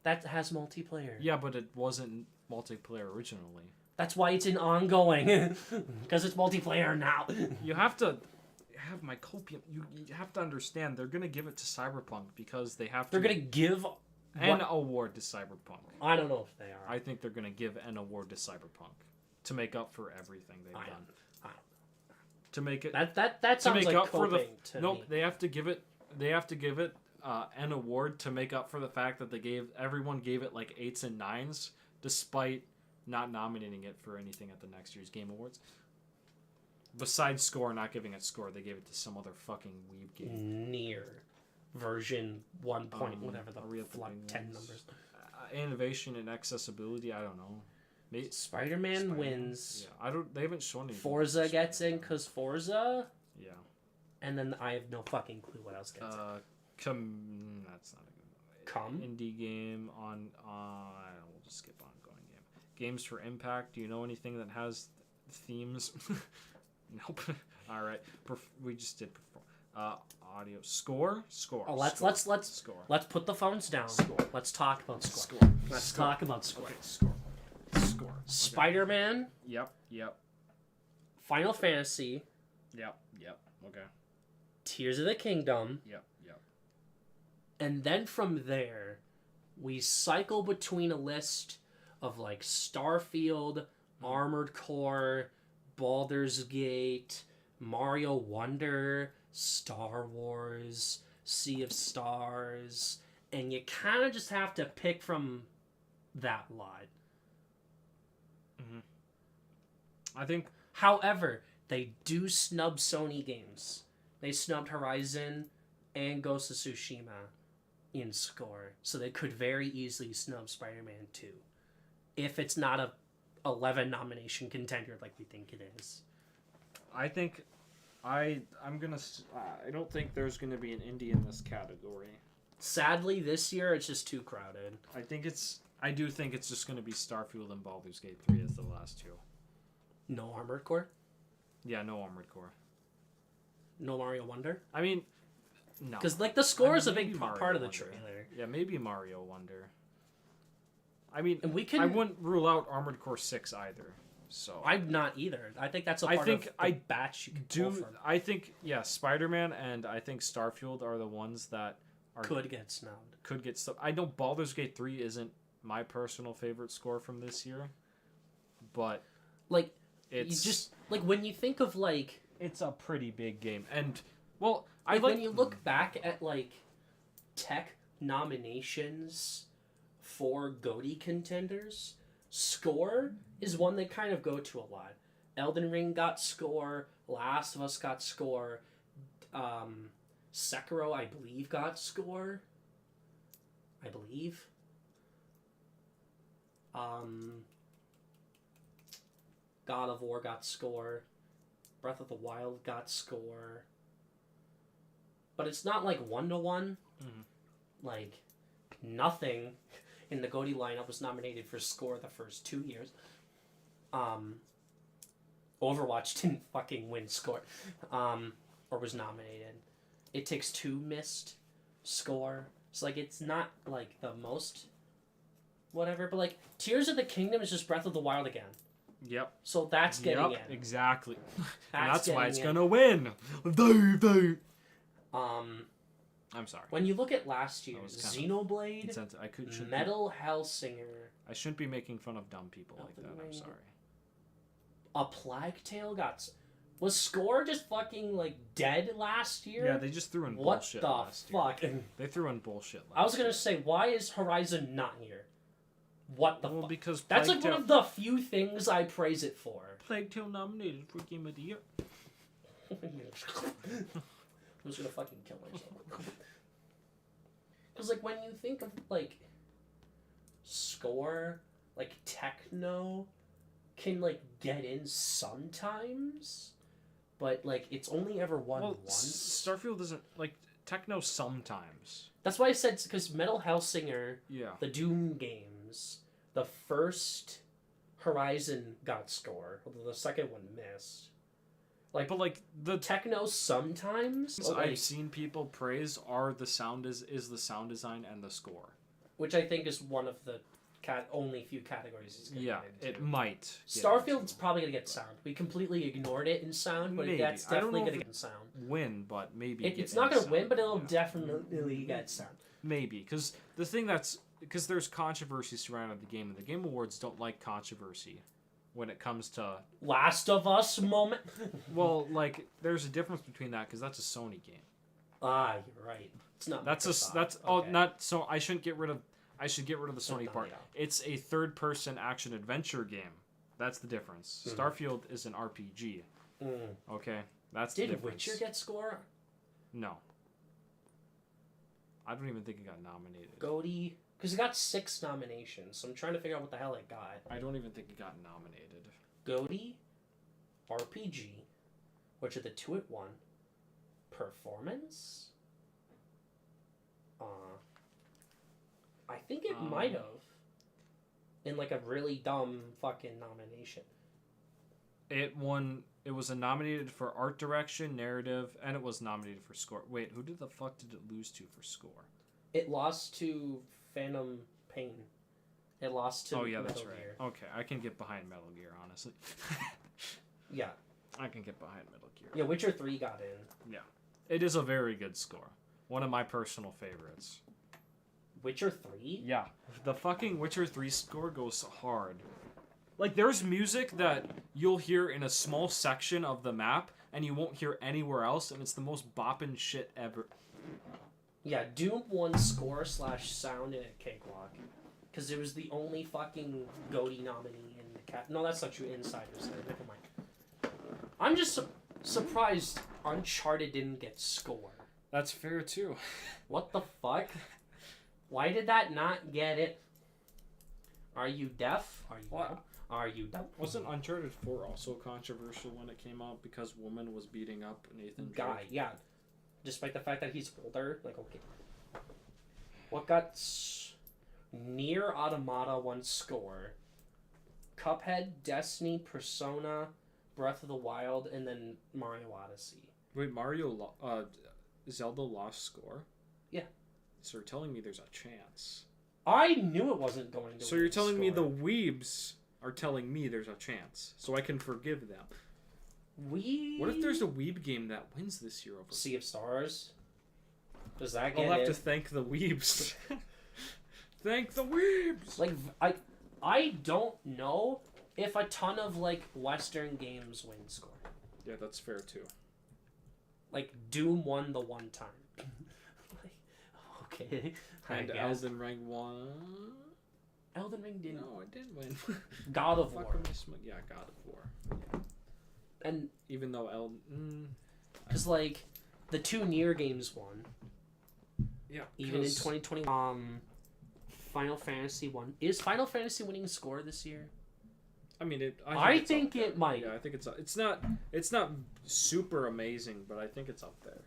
That has multiplayer. Yeah, but it wasn't multiplayer originally. That's why it's an ongoing. Because it's multiplayer now. You have to have my copium. You have to understand they're gonna give it to Cyberpunk because they have to. They're gonna give an award to Cyberpunk. I don't know if they are. I think they're gonna give an award to Cyberpunk to make up for everything they've done. To make it That to sounds make like up for the coping to nope. me. They have to give it. An award to make up for the fact that everyone gave it like 8s and 9s, despite not nominating it for anything at the next year's Game Awards. Besides score, not giving it score, they gave it to some other fucking weeb game. Near version 1 point, whatever the are we at the fuck, big 10 ones? numbers. Innovation and accessibility, I don't know. Spider-Man wins. Yeah, I don't. They haven't shown anything. Forza gets in because Forza, Yeah. and then I have no fucking clue what else gets in. That's not a good one. come. indie game on. We'll just skip ongoing game. Games for Impact. Do you know anything that has themes? Nope. All right. We just did perform. Audio score. Oh, let's score. let's put the phones down. Score. Let's talk about score. Score. Let's Score. talk about score. Okay, score. Score. Okay. Spider-Man, Yep. Final Fantasy, Yep. Okay. Tears of the Kingdom, Yep. and then from there, we cycle between a list of like Starfield, Armored Core, Baldur's Gate, Mario Wonder, Star Wars, Sea of Stars, and you kind of just have to pick from that lot. I think. However, they do snub Sony games. They snubbed Horizon and Ghost of Tsushima in score, so they could very easily snub Spider-Man 2 if it's not a 11 nomination contender like we think it is. I think. I don't think there's gonna be an indie in this category. Sadly, this year it's just too crowded. I do think it's just gonna be Starfield and Baldur's Gate 3 as the last two. No Armored Core, Yeah, no Armored Core. no Mario Wonder, I mean, no. because like the score is a maybe big Mario part of the Wonder. trailer, Yeah, maybe Mario Wonder. I mean, and we can. I wouldn't rule out Armored Core 6 either. So I'm not either. I think that's a I part think of the I batch you can pull from. I think Spider-Man and I think Starfield are the ones that Could get snubbed. could get stuff. I know Baldur's Gate 3 isn't my personal favorite score from this year, but Like it's you just like when you think of like it's a pretty big game. And well, when you look back at like tech nominations for GOTY contenders, score is one they kind of go to a lot. Elden Ring got score, Last of Us got score, Sekiro I believe got score. I believe. God of War got score. Breath of the Wild got score. But it's not like 1-to-1. Mhm. Like, nothing in the GOTY lineup was nominated for score the first 2 years. Overwatch didn't fucking win score. Or was nominated. It Takes Two missed score. So, like, it's not, like, the most whatever. But, like, Tears of the Kingdom is just Breath of the Wild again. Yep. So that's getting in. Exactly. And that's why it's getting gonna win. I'm sorry. When you look at last year, That was kind Xenoblade, shouldn't Metal Hellsinger, I shouldn't be making fun of dumb people like Elden that. I'm Ring. sorry. A Plague Tale was score just fucking like dead last year? Yeah, they just threw in What bullshit the last year. fuck? They threw in bullshit last I was gonna year. say, why is Horizon not here? What the Well, fuck? because That's Plague like Tale, one of the few things I praise it for. Plague Tale nominated for Game of the Year. I'm just gonna fucking kill myself. Because, like, when you think of, like, score, like, techno can, like, get in sometimes, but, like, it's only ever won Well, once. Starfield isn't like techno sometimes. That's why I said, because Metal Hellsinger, Yeah. the Doom games, the first Horizon got score, although the second one missed. Like, But like the techno sometimes, things but, like, I've seen people praise are the sound is the sound design and the score. which I think is one of the only few categories it's going to Yeah, get into. it might. get Starfield's into. probably going to get sound. We completely ignored it in sound, but Maybe. that's I don't definitely know going to if get in sound. Win, but maybe It's get not in going to win, sound. but it'll Yeah. definitely get sound. Maybe because there's controversy surrounding the game, and the Game Awards don't like controversy when it comes to Last of Us moment. well, like there's a difference between that because that's a Sony game. You're right. It's not. That's Microsoft. oh Okay. not so I shouldn't get rid of the Sony No, part. yeah. It's a third-person action adventure game. That's the difference. Mhm. Starfield is an RPG. Mm. Okay, that's the Did difference. Witcher get score? No. I don't even think it got nominated. GOTY? Because it got 6 nominations, so I'm trying to figure out what the hell it got. I don't even think it got nominated. GOTY, RPG, which are the 2 it won. Performance? think it might have. In like a really dumb fucking nomination. It won. It was nominated for art direction, narrative, and it was nominated for score. Wait, who did the fuck did it lose to for score? It lost to Phantom Pain. It lost to Oh yeah, Metal that's right. Gear. Okay, I can get behind Metal Gear, honestly. Yeah. I can get behind Metal Gear. Yeah, Witcher 3 got in. It is a very good score. One of my personal favorites. Witcher 3? Yeah. The fucking Witcher 3 score goes hard. Like, there's music that you'll hear in a small section of the map, and you won't hear anywhere else, and it's the most boppin' shit ever. Yeah, Doom won score / sound in a cakewalk. Because it was the only fucking GOTY nominee in the cat. No, that's not true. Insiders. Never mind. I'm just surprised Uncharted didn't get score. That's fair, too. What the fuck? Why did that not get it? Are you deaf? Are you What? deaf? Are you deaf? Wasn't Uncharted 4 also controversial when it came out because woman was beating up Nathan Drake? Guy, yeah. Despite the fact that he's older, like, okay. What got Nier Automata won score? Cuphead, Destiny, Persona, Breath of the Wild, and then Mario Odyssey. Wait, Zelda lost score? Yeah. So you're telling me there's a chance. I knew it wasn't going to So win you're telling me the score. weebs are telling me there's a chance, so I can forgive them. What if there's a weeb game that wins this year over? Sea of Stars? Does that get I'll have it? to thank the weebs. Thank the weebs. Like, I don't know if a ton of, like, Western games win score. Yeah, that's fair too. Like, Doom won the one time. Like, okay. I And guess. Elden Ring won. Elden Ring didn't. No, it didn't win. God of Fuck War. am I yeah, God of War. And, Even though Elden. because, like, the two Nier games won. Yeah. Even in 'cause- 2020. Final Fantasy won. Is Final Fantasy winning score this year? I mean, I it's think up there. it might. Yeah, I think it's not super amazing, but I think it's up there.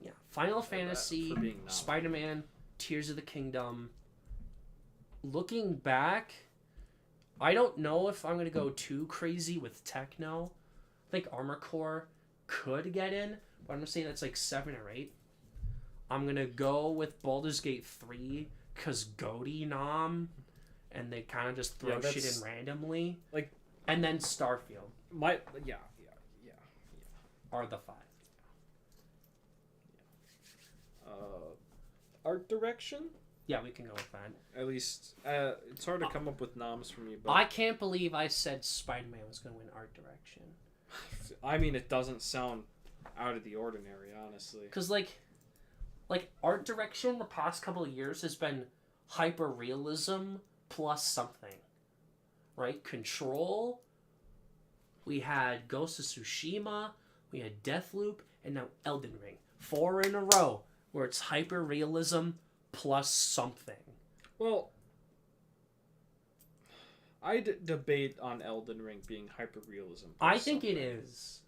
Yeah. Final For that- Fantasy, for being nominated. Spider-Man, Tears of the Kingdom. Looking back, I don't know if I'm going to go too crazy with techno. I think Armor Core could get in, but I'm going to say that's like 7 or 8. I'm going to go with Baldur's Gate 3 because GOTY nom, and they kind of just throw Yeah, shit that's- in randomly. like- and then Starfield Yeah. are the 5. Art direction. Yeah, we can go with that. At least it's hard to come up with noms for me, but I can't believe I said Spider-Man was going to win art direction. I mean, it doesn't sound out of the ordinary, honestly. Because, like art direction the past couple of years has been hyper realism plus something. Right? Control. We had Ghost of Tsushima. We had Deathloop. And now Elden Ring. 4 in a row where it's hyper realism plus something. Well, I'd debate on Elden Ring being hyper-realism. I think it is.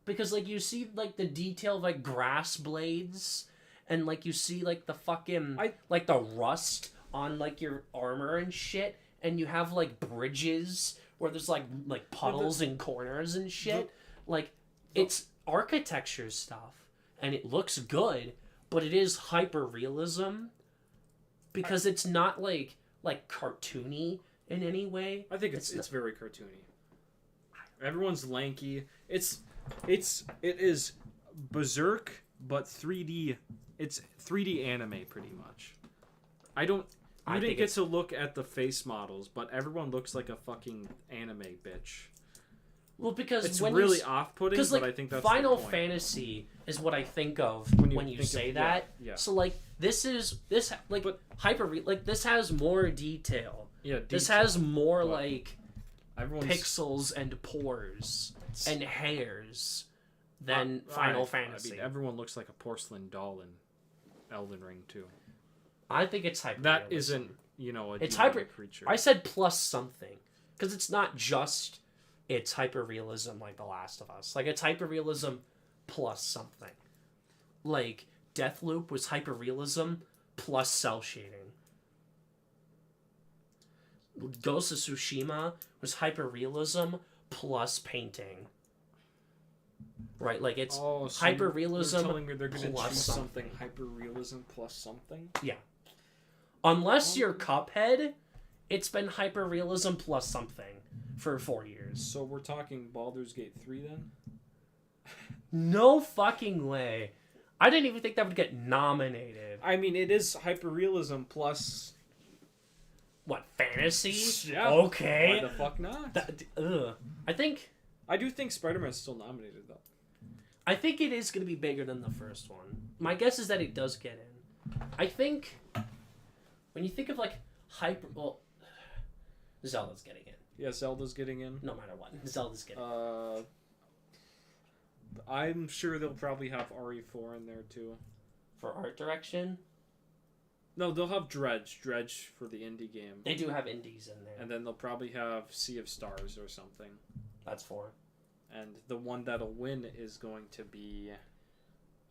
Because, like, you see, like, the detail of, like, grass blades, and, like, you see, like, the fucking, like, the rust on, like, your armor and shit, and you have, like, bridges where there's, like puddles and corners and shit. It's architecture stuff, and it looks good, but it is hyper-realism, because it's not, like cartoony in any way. I think it's very cartoony. Everyone's lanky. It is Berserk, but 3D. It's 3D anime pretty much. You didn't get to look at the face models, but everyone looks like a fucking anime bitch. Well, because It's when really off-putting, because, but I think that's Final the point. Fantasy is what I think of when you think say of- that. yeah. So like this But- this has more detail. Yeah, This detail, has more but like everyone's pixels and pores and hairs than Final Fantasy. I mean, everyone looks like a porcelain doll in Elden Ring too. I think it's hyper. That isn't, a It's demonic hyper- creature. I said plus something because it's not just it's hyper realism like The Last of Us. Like it's hyper realism plus something. Like Deathloop was hyper realism plus cell shading. Ghost of Tsushima was hyperrealism plus painting. Right, like it's so hyperrealism You're telling me they're going to plus choose something. something hyperrealism plus something? Unless you're Cuphead, it's been hyperrealism plus something for 4 years. So we're talking Baldur's Gate 3 then? No fucking way. I didn't even think that would get nominated. I mean, it is hyperrealism plus... What, fantasy? Yeah. Okay. Why the fuck not? I think I do think Spider-Man's still nominated, though. I think it is going to be bigger than the first one. My guess is that it does get in. I think when you think of like Zelda's getting in. Yeah, Zelda's getting in. No matter what, Zelda's getting in. I'm sure they'll probably have RE4 in there, too. For art direction, No, they'll have Dredge for the indie game. they do have indies in there. And then they'll probably have Sea of Stars or something. That's 4. And the one that'll win is going to be...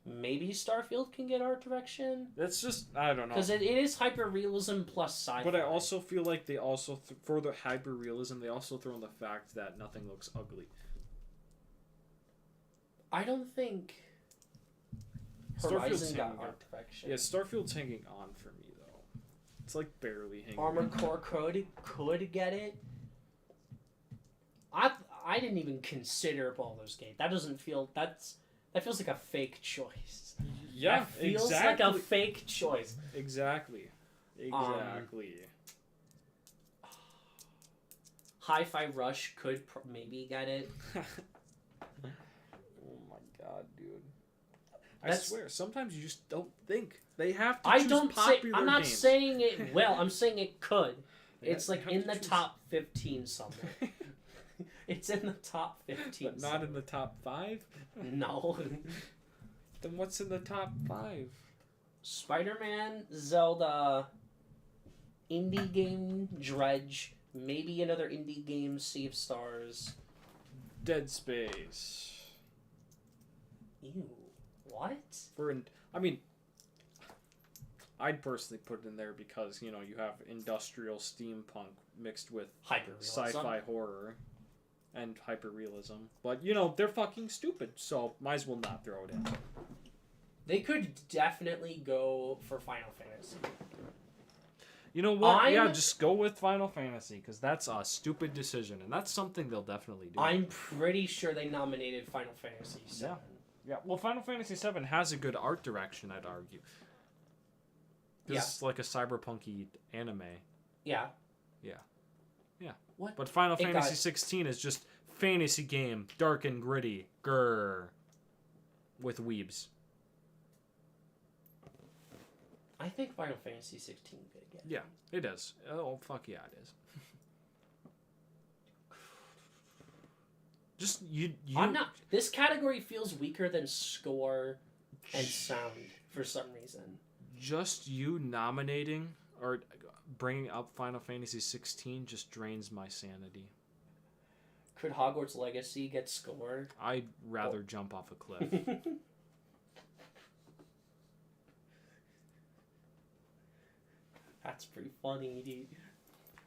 Maybe Starfield can get art direction? That's just... I don't know. Because it is hyper-realism plus sci-fi. But I also feel like they also... for the hyper-realism, they also throw in the fact that nothing looks ugly. I don't think Horizon got art direction. Yeah, Starfield's hanging on for me, though. It's like barely hanging Armored on. Core could get it. I didn't even consider Baldur's Gate. That doesn't feel... That feels like a fake choice. Yeah, that feels exactly. like a fake choice. Exactly. Hi-Fi Rush could maybe get it. Oh my god, dude. I That's- swear, sometimes you just don't think. They have to I choose don't say... popular I'm not games. saying it well. I'm saying it could. It's You like have in to the choose. top 15 somewhere. It's in the top 15. But not in the top 5? No. Then what's in the top 5? Spider-Man, Zelda, indie game, Dredge, maybe another indie game, Sea of Stars. Dead Space. Ew. What? I mean, I'd personally put it in there because, you know, you have industrial steampunk mixed with Hyper-realism. sci-fi horror and hyper-realism. But, you know, they're fucking stupid, so might as well not throw it in. They could definitely go for Final Fantasy. You know what? Yeah, I'm- just go with Final Fantasy, because that's a stupid decision, and that's something they'll definitely do. I'm pretty sure they nominated Final Fantasy VII. Yeah, well, Final Fantasy VII has a good art direction, I'd argue. It's like a cyberpunky anime. Yeah. Yeah. Yeah. What? But Final It Fantasy got- 16 is just fantasy game, dark and gritty, grrr, with weebs. I think Final Fantasy 16 could get. Yeah, it is. Oh, fuck yeah, it is. Just, you... I'm not. This category feels weaker than score and sound for some reason. Just you nominating or bringing up Final Fantasy 16 just drains my sanity. Could Hogwarts Legacy get score? I'd rather jump off a cliff. That's pretty funny, dude.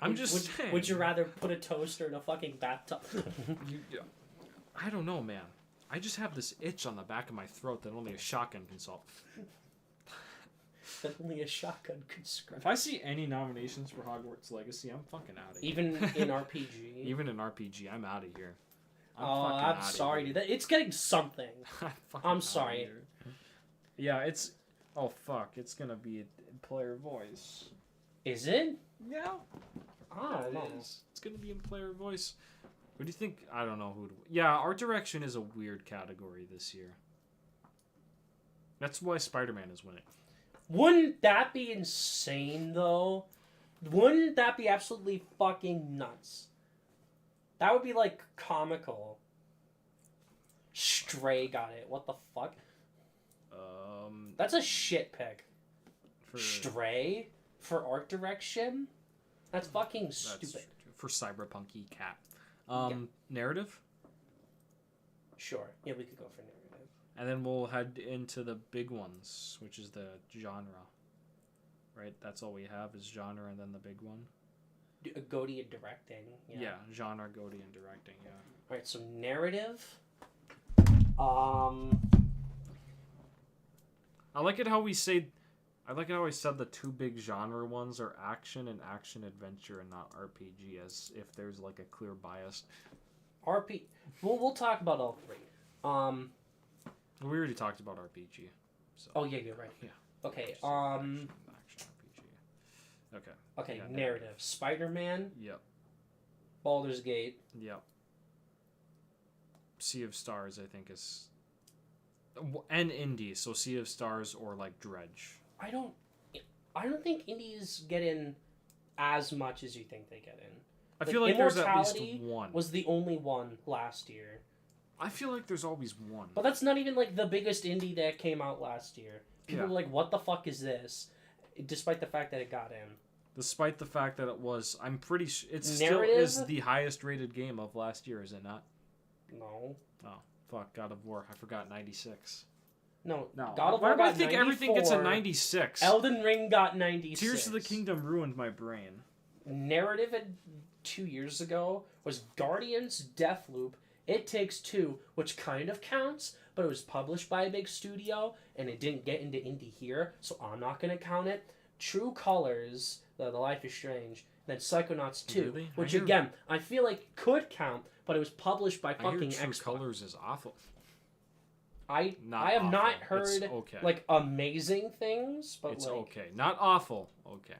I'm just saying. Would you rather put a toaster in a fucking bathtub? I don't know, man. I just have this itch on the back of my throat that only a shotgun can solve. That only a shotgun could scratch. If I see any nominations for Hogwarts Legacy, I'm fucking out of here. Even in RPG. Even in RPG, I'm out of here. I'm sorry, dude. It's getting something. I'm sorry. Here. Yeah, it's... Oh, fuck. It's gonna be in player voice. Is it? Yeah. I don't know. It's gonna be in player voice. What do you think? I don't know who. Yeah, art direction is a weird category this year. That's why Spider-Man is winning. Wouldn't that be insane, though? Wouldn't that be absolutely fucking nuts? That would be, like, comical. Stray got it. What the fuck? That's a shit pick. Stray? For art direction? That's fucking stupid. For cyberpunky cat. Yeah. Narrative? Sure. Yeah, we could go for narrative. And then we'll head into the big ones, which is the genre. Right? That's all we have is genre and then the big one. Goaty and directing. Yeah, genre, Goaty, and directing. Yeah. All right, so narrative. I like it how we say. I like how I said the two big genre ones are action and action adventure, and not RPG, as if there's like a clear bias. We'll talk about all three. We already talked about RPG. So. Oh yeah, you're right. Yeah. Okay. Action RPG. Okay. Okay. Yeah, narrative. Spider-Man. Yep. Baldur's Gate. Yep. Sea of Stars, I think, is. And indie, so Sea of Stars or like Dredge. I don't think indies get in as much as you think they get in. I feel like there's at least Immortality one. was the only one last year. I feel like there's always one. But that's not even like the biggest indie that came out last year. People Yeah. were like, "What the fuck is this?" Despite the fact that it got in. Despite the fact that it was, I'm pretty sure it Narrative? still is the highest rated game of last year, is it not? No. Oh, fuck, God of War. I forgot 96. No. No. God of Why War do I got think everything gets a 94. 96? Elden Ring got 96. Tears of the Kingdom ruined my brain. Narrative 2 years ago was Guardians, Deathloop, It Takes Two, which kind of counts, but it was published by a big studio, and it didn't get into indie here, so I'm not going to count it. True Colors, The Life is Strange, then Psychonauts 2, Really? which I hear- again, I feel like could count, but it was published by I hear fucking True Xbox. Colors is awful. I Not have awful. not It's heard okay. like amazing things, but It's like okay. Not awful. Okay.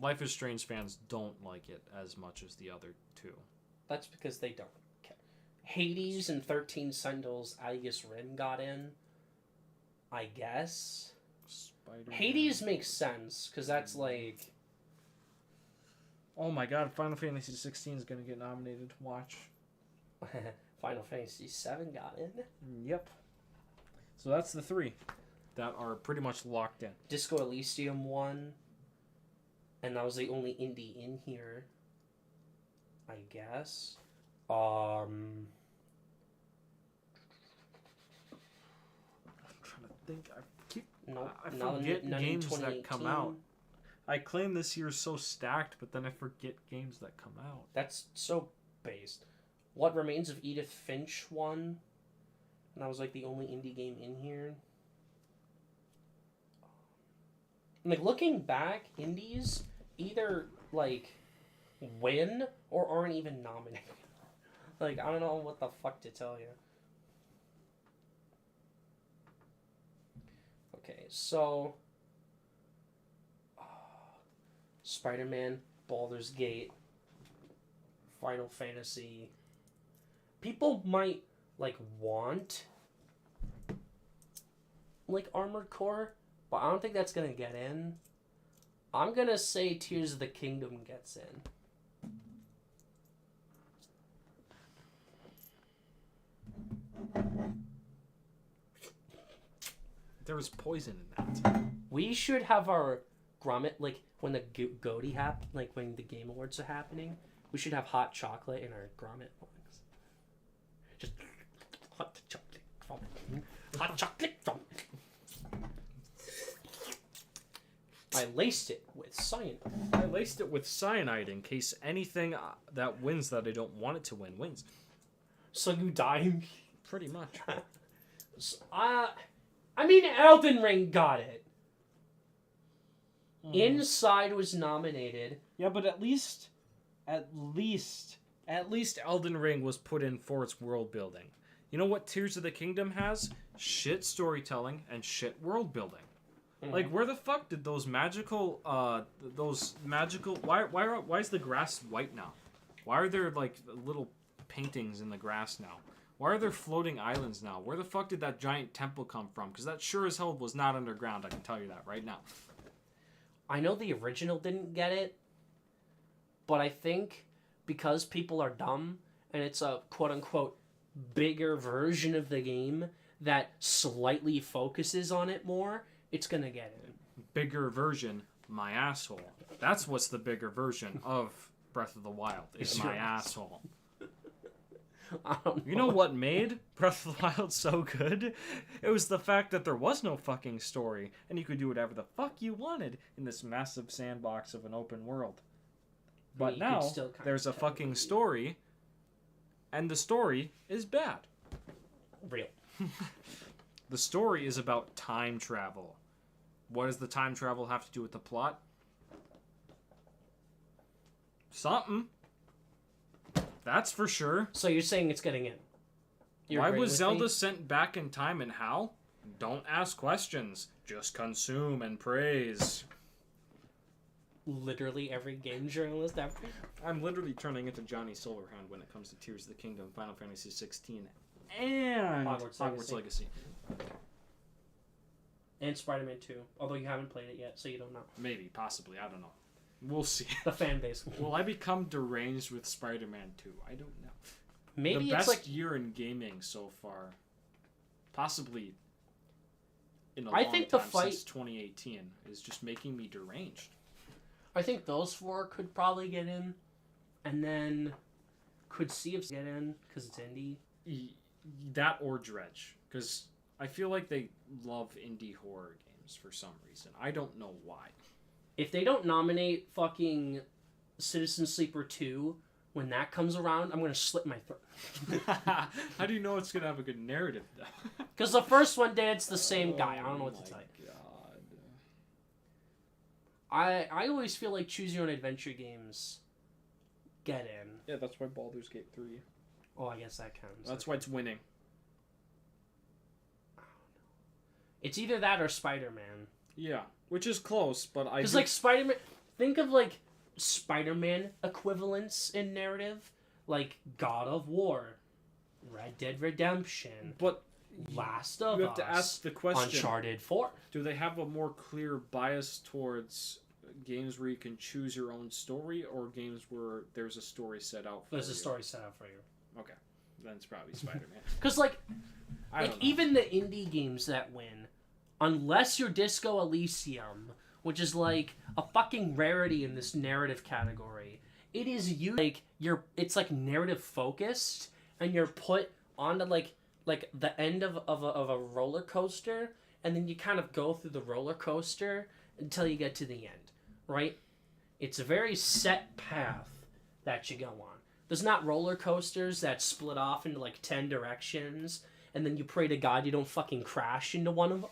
Life is Strange fans don't like it as much as the other two. that's because they don't care. Hades and 13 Sentinels, Aegis Rin got in. I guess. Spider-Man. Hades makes sense because that's like Oh my god, Final Fantasy 16 is going to get nominated. Watch. Final Fantasy 7 got in. Yep. So that's the three that are pretty much locked in. Disco Elysium won, and that was the only indie in here. I guess. I'm trying to think. No, I forget games that come out. I claim this year's so stacked, but then I forget games that come out. That's so based. What Remains of Edith Finch won, and that was like the only indie game in here. Like looking back, indies either like win or aren't even nominated. Like I don't know what the fuck to tell you. Okay, so Spider-Man, Baldur's Gate, Final Fantasy. People might like want like Armored Core, but I don't think that's gonna get in. I'm gonna say Tears of the Kingdom gets in. There was poison in that. We should have our grommet like when the Goaty like when the Game Awards are happening. We should have hot chocolate in our grommet ones. Just hot chocolate grommet. Hot chocolate grommet. I laced it with cyanide. I laced it with cyanide in case anything that wins that I don't want it to win wins. So you die. Pretty much. I mean, Elden Ring got it. Mm. Inside was nominated. Yeah, but at least Elden Ring was put in for its world building. You know what Tears of the Kingdom has? Shit storytelling and shit world building. Mm-hmm. Like, where the fuck did those magical why is the grass white now? Why are there like little paintings in the grass now? Why are there floating islands now? Where the fuck did that giant temple come from? Because that sure as hell was not underground, I can tell you that right now. I know the original didn't get it, but I think because people are dumb and it's a quote-unquote bigger version of the game that slightly focuses on it more, it's gonna get it. Bigger version, my asshole. That's what's the bigger version of Breath of the Wild, is my asshole. I don't know. You know what made Breath of the Wild so good? It was the fact that there was no fucking story, and you could do whatever the fuck you wanted in this massive sandbox of an open world. But You now could still kinda there's a fucking technically- story, and the story is bad. Real. The story is about time travel. What does the time travel have to do with the plot? Something. That's for sure. So you're saying it's getting in? You're Why agreeing was with Zelda me? sent back in time and how? Don't ask questions. Just consume and praise. Literally every game journalist ever. I'm literally turning into Johnny Silverhand when it comes to Tears of the Kingdom, Final Fantasy 16, and Hogwarts Legacy. And Spider-Man 2, although you haven't played it yet, so you don't know. Maybe, possibly, I don't know. We'll see. The fan base. Will I become deranged with Spider-Man 2? I don't know. Maybe the it's best like year in gaming so far, possibly in a I long think the time fight- since 2018, is just making me deranged. I think those four could probably get in, and then could see if get in because it's indie. That or Dredge, because I feel like they love indie horror games for some reason. I don't know why. If they don't nominate fucking Citizen Sleeper 2 when that comes around, I'm gonna slit my throat. How do you know it's gonna have a good narrative though? Because the first one did, it's the same guy. I don't know what to tell you. God. I always feel like choose your own adventure games get in. Yeah, that's why Baldur's Gate 3. Oh, I guess that counts. That's why it's winning. It's either that or Spider-Man. Yeah, which is close, but I Because do- like Spider-Man, think of like Spider-Man equivalents in narrative, like God of War, Red Dead Redemption, but Last of you have Us, to ask the question: Uncharted 4. do they have a more clear bias towards games where you can choose your own story, or games where there's a story set out for There's you? a story set up for you. Okay, then it's probably Spider-Man. Because like I don't know. even the indie games that win, unless you're Disco Elysium, which is like a fucking rarity in this narrative category, it is it's like narrative focused, and you're put onto like the end of a roller coaster, and then you kind of go through the roller coaster until you get to the end, right? It's a very set path that you go on. There's not roller coasters that split off into like 10 directions, and then you pray to God you don't fucking crash into one of them.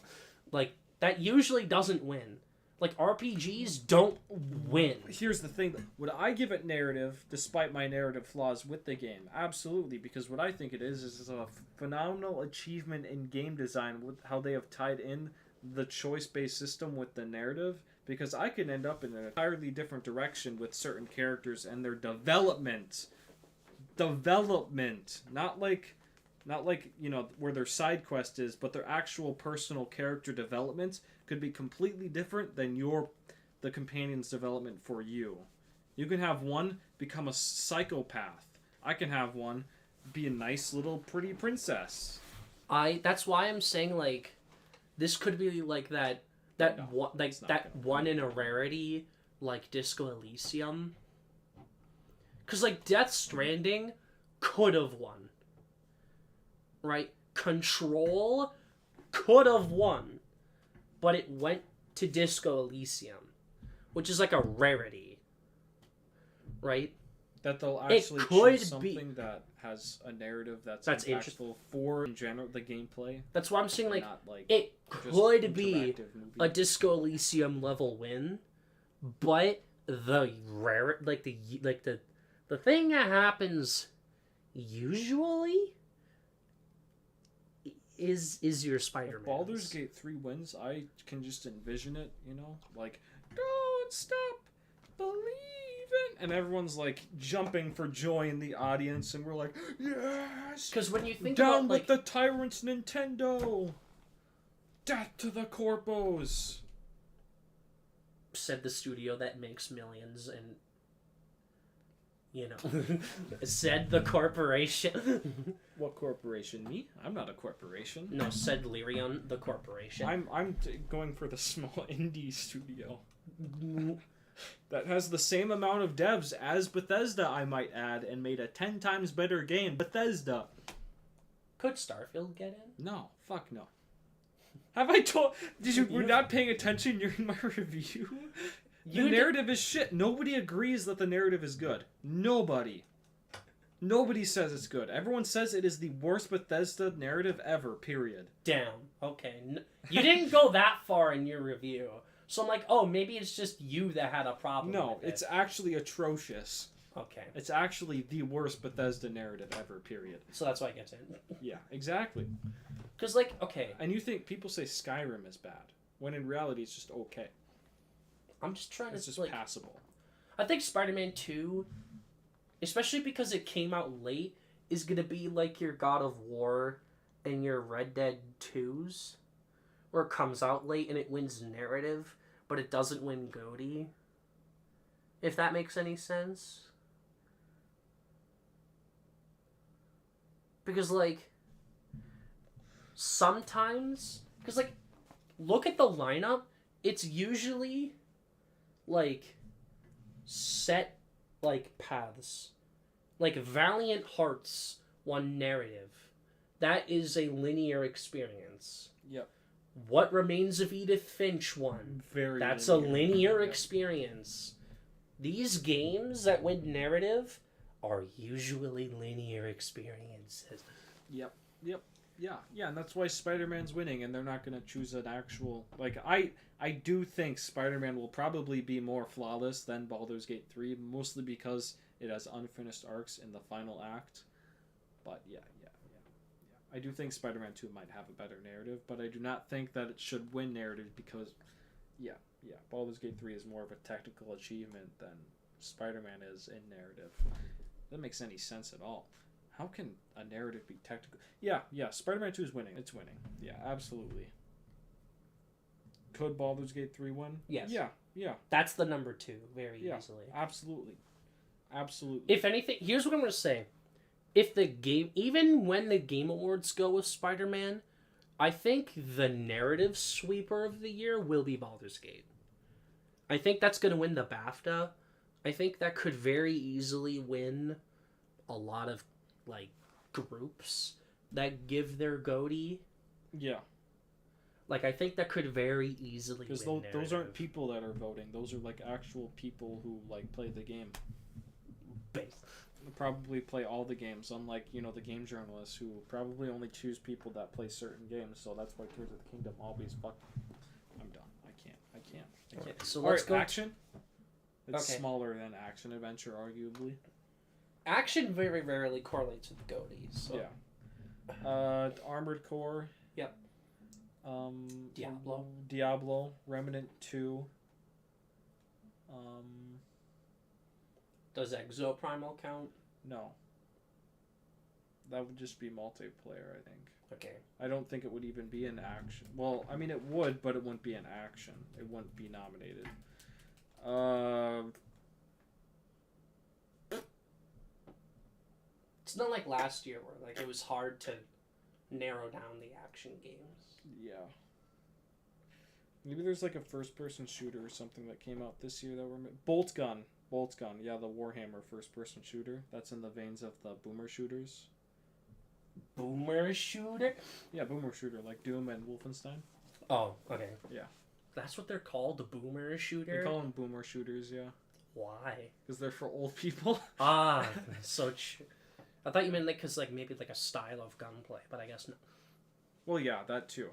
Like, that usually doesn't win. Like, RPGs don't win. Here's the thing. Would I give it narrative despite my narrative flaws with the game? Absolutely, because what I think it is a phenomenal achievement in game design with how they have tied in the choice-based system with the narrative, because I can end up in an entirely different direction with certain characters and their development. Not like, you know, where their side quest is, but their actual personal character development could be completely different than the companion's development for you. You can have one become a psychopath. I can have one be a nice little pretty princess. That's why I'm saying, like, this could be like that one in a rarity, like Disco Elysium. Because, like, Death Stranding could have won. Right? Control could have won. But it went to Disco Elysium, which is like a rarity. Right? That they'll It actually could choose be- something that has a narrative that's That's impactful for, in general, the gameplay. That's why I'm saying, like, not like it just could be interactive movie. a Disco Elysium level win, but the rare, like the thing that happens usually is your Spider-Man. If Baldur's Gate 3 wins, I can just envision it, you know? Like, don't stop believing! And everyone's, like, jumping for joy in the audience, and we're like, yes! Because when you think Down about, with like, the tyrants, Nintendo! Death to the corpos! said the studio that makes millions and, you know, said the corporation. What corporation? Me? I'm not a corporation. No, said Lyrion, the corporation. I'm going for the small indie studio. That has the same amount of devs as Bethesda, I might add, and made a 10 times better game. Bethesda. Could Starfield get in? No. Fuck no. Have I told... Were not paying attention during my review? The narrative is shit. Nobody agrees that the narrative is good. Nobody says it's good. Everyone says it is the worst Bethesda narrative ever, period. Damn. Okay. You didn't go that far in your review. So I'm like, oh, maybe it's just you that had a problem No, with it's it. actually atrocious. Okay. It's actually the worst Bethesda narrative ever, period. So that's why it gets in. Yeah, exactly. Because, like, okay. And you think people say Skyrim is bad, when in reality it's just okay. I'm just trying It's to, just like... passable. I think Spider-Man 2, especially because it came out late, is going to be like your God of War and your Red Dead 2s, where it comes out late and it wins narrative, but it doesn't win GOTY. If that makes any sense. Because, like, sometimes... Because, like, look at the lineup. It's usually, like, set, like, paths. Like, Valiant Hearts won narrative. That is a linear experience. Yep. What Remains of Edith Finch won. Very That's linear. a linear Yep. experience. These games that win narrative are usually linear experiences. Yep. Yeah, and that's why Spider-Man's winning, and they're not going to choose an actual... Like, I do think Spider-Man will probably be more flawless than Baldur's Gate 3, mostly because it has unfinished arcs in the final act. But, yeah. I do think Spider-Man 2 might have a better narrative, but I do not think that it should win narrative because, yeah, Baldur's Gate 3 is more of a technical achievement than Spider-Man is in narrative. That makes any sense at all. How can a narrative be technical? Yeah, Spider-Man 2 is winning. It's winning. Yeah, absolutely. Could Baldur's Gate 3 win? Yes. Yeah. That's the number 2, very Yeah. easily. Absolutely. If anything, here's what I'm going to say. If the game, even when the Game Awards go with Spider-Man, I think the narrative sweeper of the year will be Baldur's Gate. I think that's going to win the BAFTA. I think that could very easily win a lot of, like, groups that give their GOTY. Yeah. Like, I think that could very easily win Because those aren't narrative. people that are voting. Those are, like, actual people who, like, play the game. Probably play all the games, unlike, the game journalists who probably only choose people that play certain games, so that's why Tears of the Kingdom always fuck. I'm done. I can't. Alright, so Alright, let's go. Action. It's Okay. smaller than Action Adventure, arguably. Action very rarely correlates with GOTYs. So. Yeah. Armored Core. Yep. Diablo. Remnant 2. Does Exoprimal count? No. That would just be multiplayer, I think. Okay. I don't think it would even be an action. Well, I mean, it would, but it wouldn't be an action. It wouldn't be nominated. It's not like last year where like it was hard to narrow down the action games. Yeah. Maybe there's like a first-person shooter or something that came out this year that were... Bolt Gun. Yeah, the Warhammer first-person shooter. That's in the veins of the Boomer shooters. Boomer shooter? Yeah, Boomer shooter, like Doom and Wolfenstein. Oh, okay. Yeah. That's what they're called, the Boomer shooter? They call them Boomer shooters, yeah. Why? Because they're for old people. Ah, so I thought you meant like because like maybe like a style of gunplay, but I guess no. Well, yeah, that too.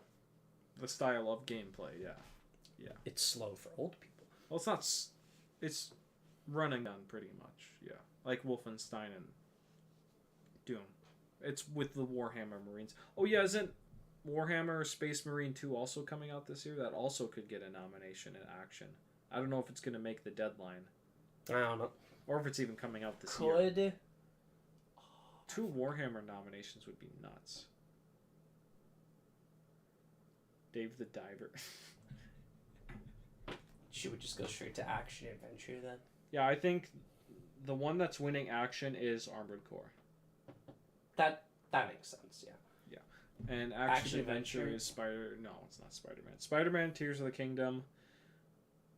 The style of gameplay, yeah. It's slow for old people. Well, it's not... It's run and gun, pretty much, yeah. Like Wolfenstein and Doom. It's with the Warhammer Marines. Oh, yeah, isn't Warhammer Space Marine 2 also coming out this year? That also could get a nomination in action. I don't know if it's going to make the deadline. I don't know. Or if it's even coming out this year. Could 2 Warhammer nominations would be nuts. Dave the Diver. should we just go straight to action adventure then? Yeah, I think the one that's winning action is Armored Core. That makes sense, yeah. And Action Action Adventure Adventure? is No, it's not Spider-Man. Spider-Man, Tears of the Kingdom.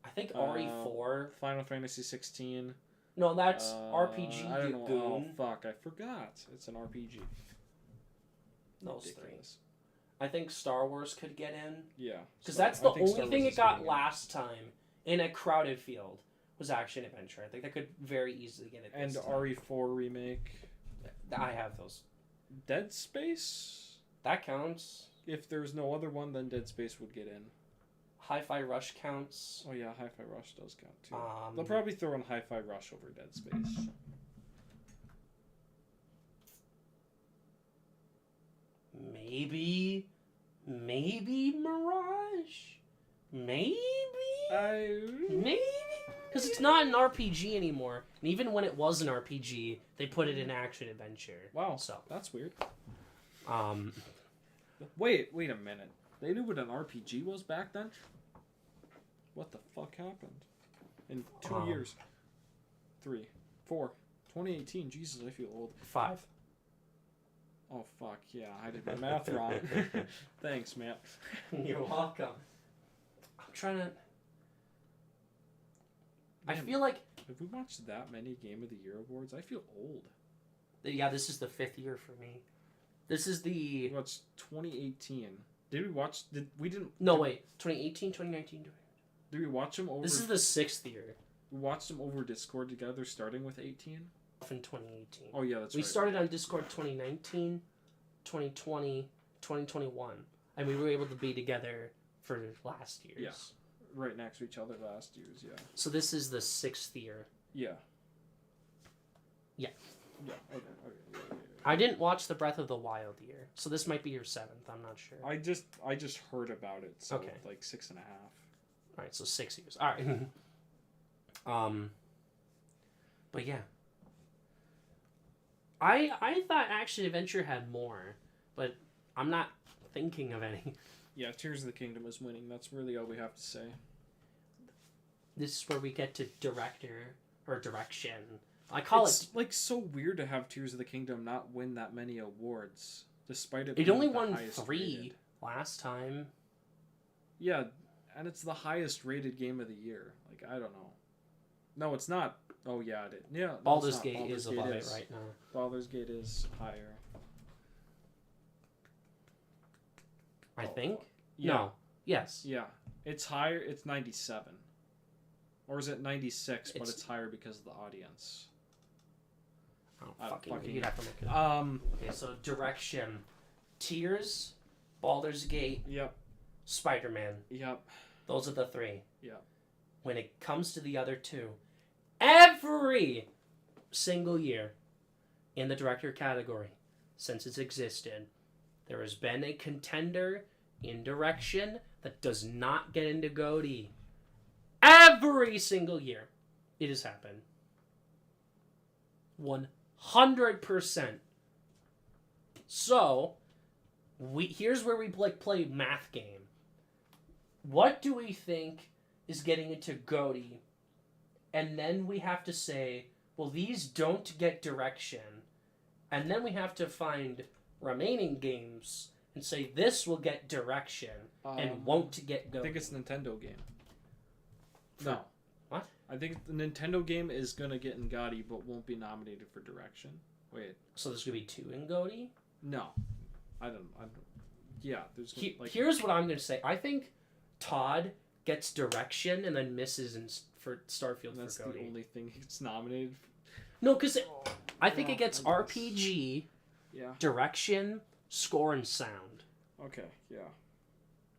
I think RE4. Final Fantasy 16. No, that's RPG, I don't you know. goon. Oh, fuck. I forgot. It's an RPG. Those three. Ridiculous. I think Star Wars could get in. Yeah. Because Star- that's the I think only Star thing Wars it is got getting in. last time in a crowded field was action adventure. I think that could very easily get it. And this time. RE4 remake. I have those. Dead Space? That counts. If there's no other one, then Dead Space would get in. Hi-Fi Rush counts. Oh yeah, Hi-Fi Rush does count too. Um, They'll probably throw in Hi-Fi Rush over Dead Space. maybe Mirage. Maybe. Because it's not an RPG anymore. And even when it was an RPG, they put it in action adventure. Wow, So, that's weird. um, Wait a minute. They knew what an RPG was back then? What the fuck happened? In 2 years. 3, 4, 2018. Jesus, I feel old. 5. Oh fuck, yeah, I did my math wrong. Thanks, man. You're welcome. I'm trying to... I Man, feel like... Have we watched that many Game of the Year awards? I feel old. Yeah, this is the 5th year for me. This is the... We watched 2018. Did we watch... We didn't... No, wait. 2018, 2019... Did we watch them over... This is the 6th year. We watched them over Discord together, starting with 18? In 2018. Oh, yeah, that's We right. started on Discord 2019, 2020, 2021. And we were able to be together for last year's. Yeah. Right next to each other last year's, yeah. So this is the 6th year. Yeah. Yeah. Yeah, okay. Yeah. I didn't watch the Breath of the Wild year. So this might be your 7th. I'm not sure. I just heard about it, so Okay. like 6.5. Alright, so 6 years. Alright. But yeah. I thought Action Adventure had more, but I'm not thinking of any. Yeah, Tears of the Kingdom is winning. That's really all we have to say. This is where we get to director or direction. I call It's like so weird to have Tears of the Kingdom not win that many awards, despite it. it being only the won highest 3 rated. last time. Yeah, and it's the highest rated game of the year. Like I don't know. No, it's not. Oh yeah, it is. Yeah, no, Baldur's it's not. Gate Baldur's is Gate above is. it right now. Baldur's Gate is higher. I think. Yeah. No. Yes. Yeah, it's higher. It's 97, or is it 96? But It's- it's higher because of the audience. I don't I don't fucking. fucking You'd have to look it up. Um. Okay, so direction: Tears, Baldur's Gate, Yep. Spider-Man. Yep. Those are the 3. Yep. When it comes to the other 2, every single year in the director category since it's existed, there has been a contender in direction that does not get into GOTY. Every single year it has happened. 100%. So, here's where we play math game. What do we think is getting into GOTY? And then we have to say, well, these don't get direction. And then we have to find remaining games and say this will get direction and won't get I GOTY. think it's a Nintendo game. No. What? I think the Nintendo game is gonna get in GOTY, but won't be nominated for direction. Wait. So there's going to be 2 in GOTY? No. I don't. Yeah. There's gonna, like. Here's what I'm going to say. I think Todd gets direction and then misses for Starfield That's for the GOTY. only thing it's nominated. No, because I think Yeah, it gets I guess. RPG, Yeah. direction, score, and sound. Okay. Yeah.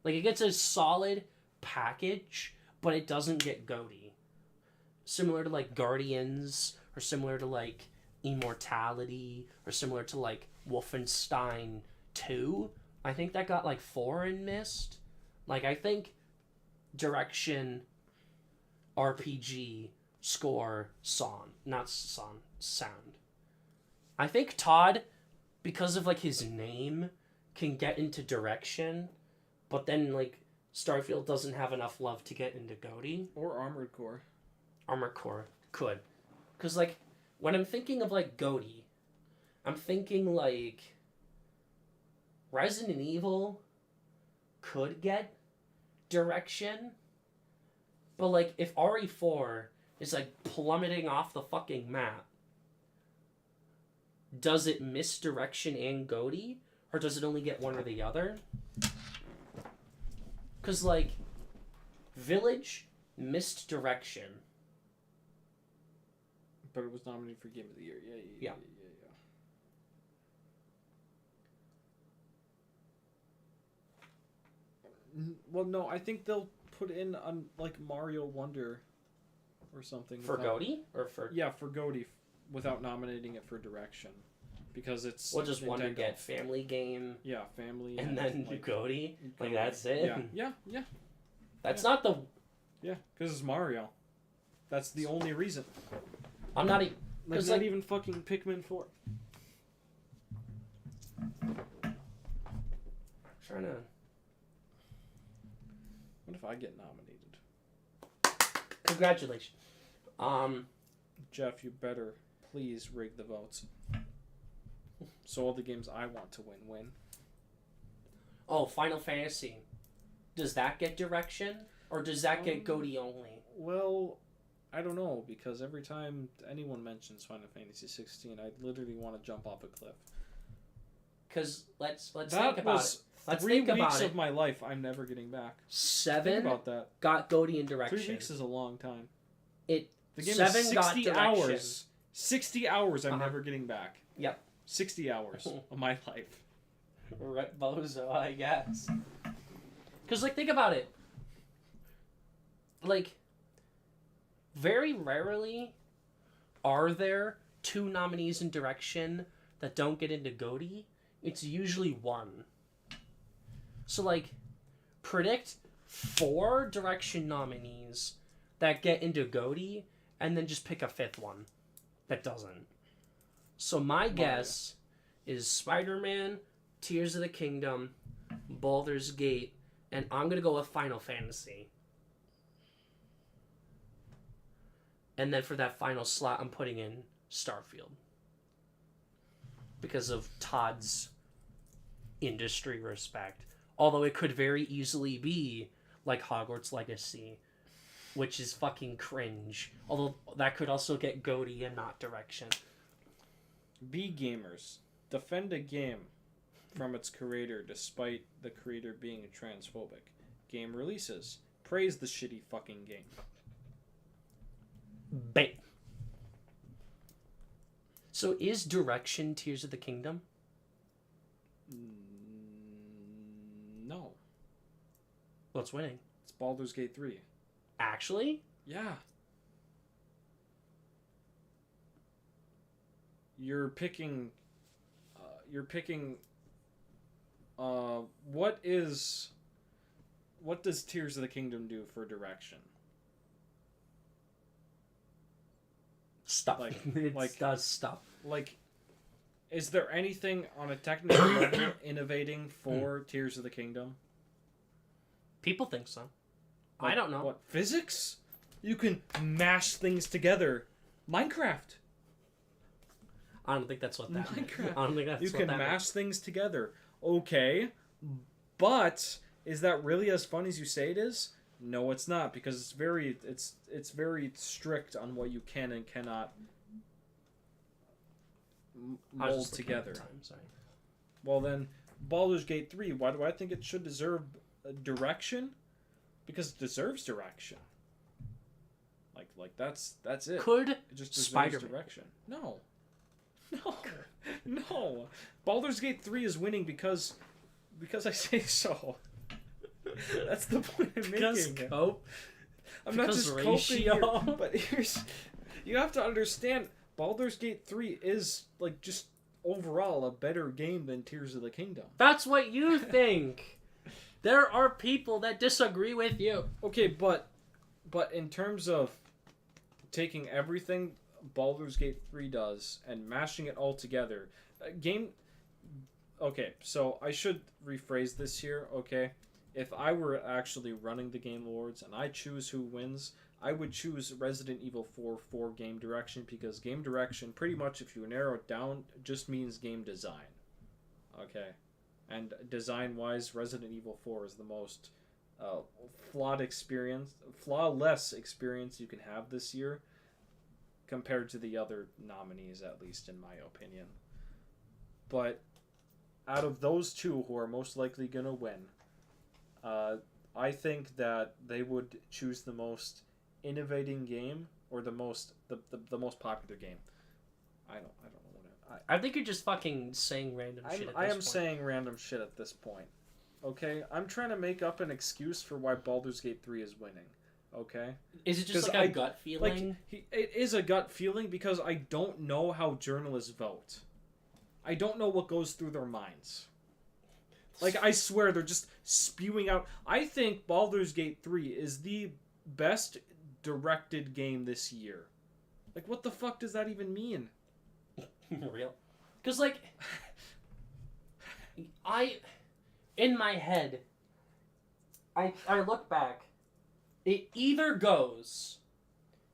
Like, it gets a solid package, but it doesn't get GOTY. Similar to, like, Guardians, or similar to, like, Immortality, or similar to, like, Wolfenstein 2. I think that got, like, 4 in Mist. Like, I think direction, RPG, score, sound. I think Todd, because of, like, his name, can get into direction, but then, like, Starfield doesn't have enough love to get into GOTY. Or Armored Core. Armored Core could. Because, like, when I'm thinking of, like, GOTY, I'm thinking, like, Resident Evil could get direction. But, like, if RE4 is, like, plummeting off the fucking map, does it miss direction and GOTY? Or does it only get one or the other? Because, like, Village Missed Direction. But it was nominated for Game of the Year. Yeah. Well, no, I think they'll put in like Mario Wonder or something For GOTY? Or for... Yeah, for GOTY without nominating it for direction. Because it's... We'll just Wonder Nintendo. get Family Game. Yeah, Family. And then like, GOTY. Like, that's it? Yeah. That's not the... Yeah, because it's Mario. That's the only reason. I'm not even... Like, not even fucking Pikmin 4. Trying to... What if I get nominated? Congratulations. Jeff, you better please rig the votes. So all the games I want to win. Oh, Final Fantasy. Does that get direction? Or does that get GOTY only? Well, I don't know, because every time anyone mentions Final Fantasy 16, I literally want to jump off a cliff. Because let's That think about was it. Let's 3 think weeks about of it. my life I'm never getting back. 7 Think about that. got GOTY in direction. 3 weeks is a long time. It The game 7 is got 60 direction. hours. 60 hours I'm Uh-huh. never getting back. Yep. 60 hours of my life. Rep Bozo, I guess. Because, like, think about it. Like, very rarely are there 2 nominees in direction that don't get into GOTY. It's usually 1. So, like, predict 4 direction nominees that get into GOTY, and then just pick a 5th one that doesn't. So my guess is Spider-Man, Tears of the Kingdom, Baldur's Gate, and I'm going to go with Final Fantasy. And then for that final slot, I'm putting in Starfield. Because of Todd's industry respect. Although it could very easily be like Hogwarts Legacy, which is fucking cringe. Although that could also get GOTY and not direction. Be gamers. Defend a game from its creator despite the creator being transphobic. Game releases. Praise the shitty fucking game. Bam. So is direction Tears of the Kingdom? No. What's winning? It's Baldur's Gate 3. Actually? Yeah. You're picking... what does Tears of the Kingdom do for direction? Stuff. Like- It like- does stuff. Like, is there anything on a technical level innovating for Tears of the Kingdom? People think so. Like, I don't know. What, physics? You can mash things together. Minecraft. I don't think that's what that meant. Minecraft. I don't think that's You what can that meant. mash things together. Okay. But is that really as fun as you say it is? No, it's not, because it's very strict on what you can and cannot I was mold just looking at together. the time, sorry. Well then, Baldur's Gate 3, why do I think it should deserve direction? Because it deserves direction. Like that's it. Could It just deserves Spider-Man? direction. No. No. Baldur's Gate 3 is winning because I say so. That's the point I'm Because making. cope. I'm not because just ratio. coping here, but you have to understand, Baldur's Gate 3 is like just overall a better game than Tears of the Kingdom. That's what you think. There are people that disagree with you. Okay, but in terms of taking everything Baldur's Gate 3 does and mashing it all together, okay, so I should rephrase this here, okay? If I were actually running the Game Awards and I choose who wins, I would choose Resident Evil 4 for game direction, because game direction, pretty much if you narrow it down, just means game design. Okay? And design-wise, Resident Evil 4 is the most flawless experience you can have this year, compared to the other nominees, at least in my opinion. But out of those two who are most likely going to win, I think that they would choose the most innovating game or the most popular game. I don't know what I think you're just fucking saying random shit. I am saying random shit at this point. Okay, I'm trying to make up an excuse for why Baldur's Gate 3 is winning. Okay, Is it just like a gut feeling? It is a gut feeling because I don't know how journalists vote. I don't know what goes through their minds. Like, I swear they're just spewing out. I think Baldur's Gate 3 is the best directed game this year. Like, what the fuck does that even mean? Real? Because, like, in my head, I look back, it either goes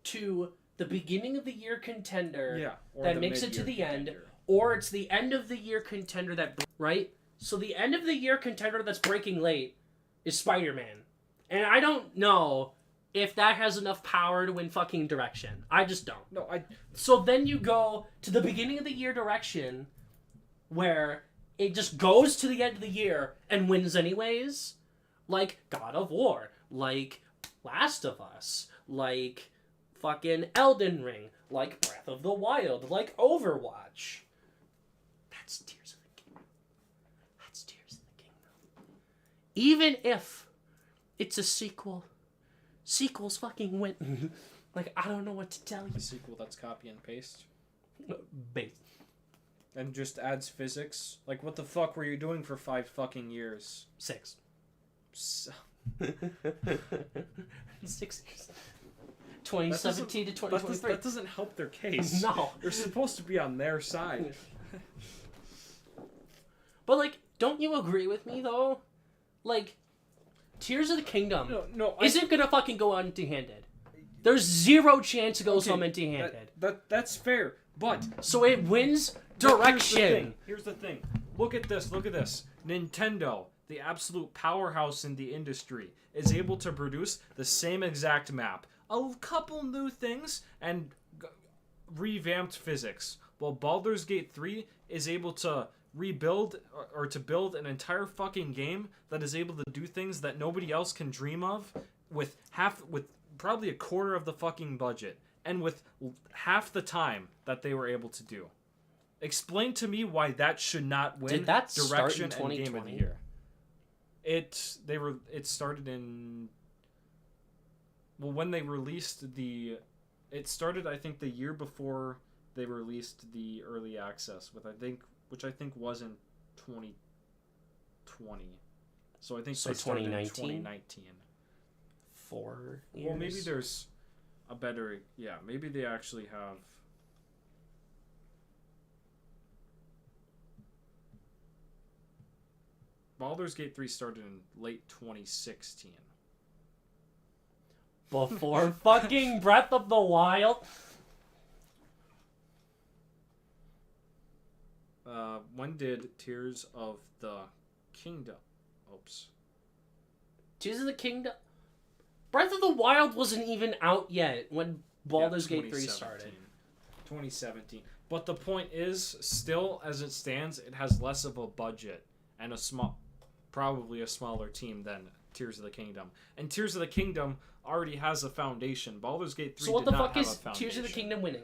to the beginning of the year contender that makes it to the end, or it's the end of the year contender that, right? So the end of the year contender that's breaking late is Spider-Man. And I don't know if that has enough power to win fucking direction. I just don't. No, So then you go to the beginning of the year direction where it just goes to the end of the year and wins anyways. Like God of War. Like Last of Us. Like fucking Elden Ring. Like Breath of the Wild. Like Overwatch. That's Tears of the Kingdom. That's Tears of the Kingdom. Even if it's a sequel. Sequels fucking win. Like, I don't know what to tell you. A sequel that's copy and paste. Base. And just adds physics. Like, what the fuck were you doing for 5 fucking years? 6. So, 6 years. 2017 to 2023. that doesn't help their case. No. They're supposed to be on their side. But, like, don't you agree with me, though? Like, Tears of the Kingdom isn't gonna fucking go empty-handed. There's zero chance it goes home empty-handed. That's fair, but... So it wins direction. Here's the thing. Look at this. Nintendo, the absolute powerhouse in the industry, is able to produce the same exact map. A couple new things and revamped physics. While Baldur's Gate 3 is able to rebuild or to build an entire fucking game that is able to do things that nobody else can dream of with probably a quarter of the fucking budget and with half the time that they were able to do. Explain to me why that should not win Did that direction start in and game of the 2020? year. It started in when they released it started I think the year before they released the early access which I think was in 2020. So I think So they started in 2019? 2019. 4 years. Well, maybe there's a better... Yeah, maybe they actually have... Baldur's Gate 3 started in late 2016. Before fucking Breath of the Wild. When did Tears of the Kingdom... Oops. Tears of the Kingdom. Breath of the Wild wasn't even out yet when Baldur's Gate 3 started. 2017. But the point is, still as it stands, it has less of a budget and probably a smaller team than Tears of the Kingdom. And Tears of the Kingdom already has a foundation. Baldur's Gate 3 So what did the not fuck have is a foundation. Tears of the Kingdom winning?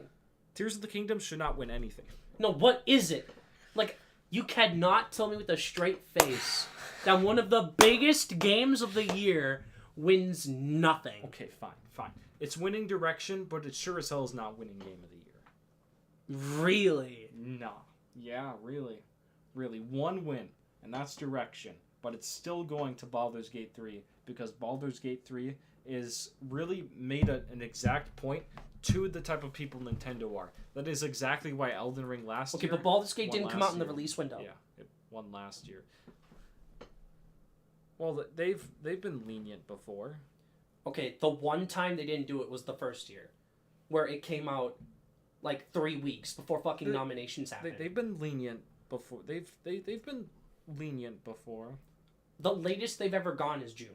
Tears of the Kingdom should not win anything. No, what is it? Like, you cannot tell me with a straight face that one of the biggest games of the year wins nothing. Okay, fine. It's winning direction, but it sure as hell is not winning game of the year. Really? No. Yeah, really. Really. One win, and that's direction. But it's still going to Baldur's Gate 3 because Baldur's Gate 3 is really made an exact point to the type of people Nintendo are. That is exactly why Elden Ring year... Okay, but Baldur's Gate didn't come out in the release window. Yeah, it won last year. Well, they've been lenient before. Okay, the one time they didn't do it was the first year, where it came out like 3 weeks before fucking nominations happened. They've been lenient before. They've been lenient before. The latest they've ever gone is June.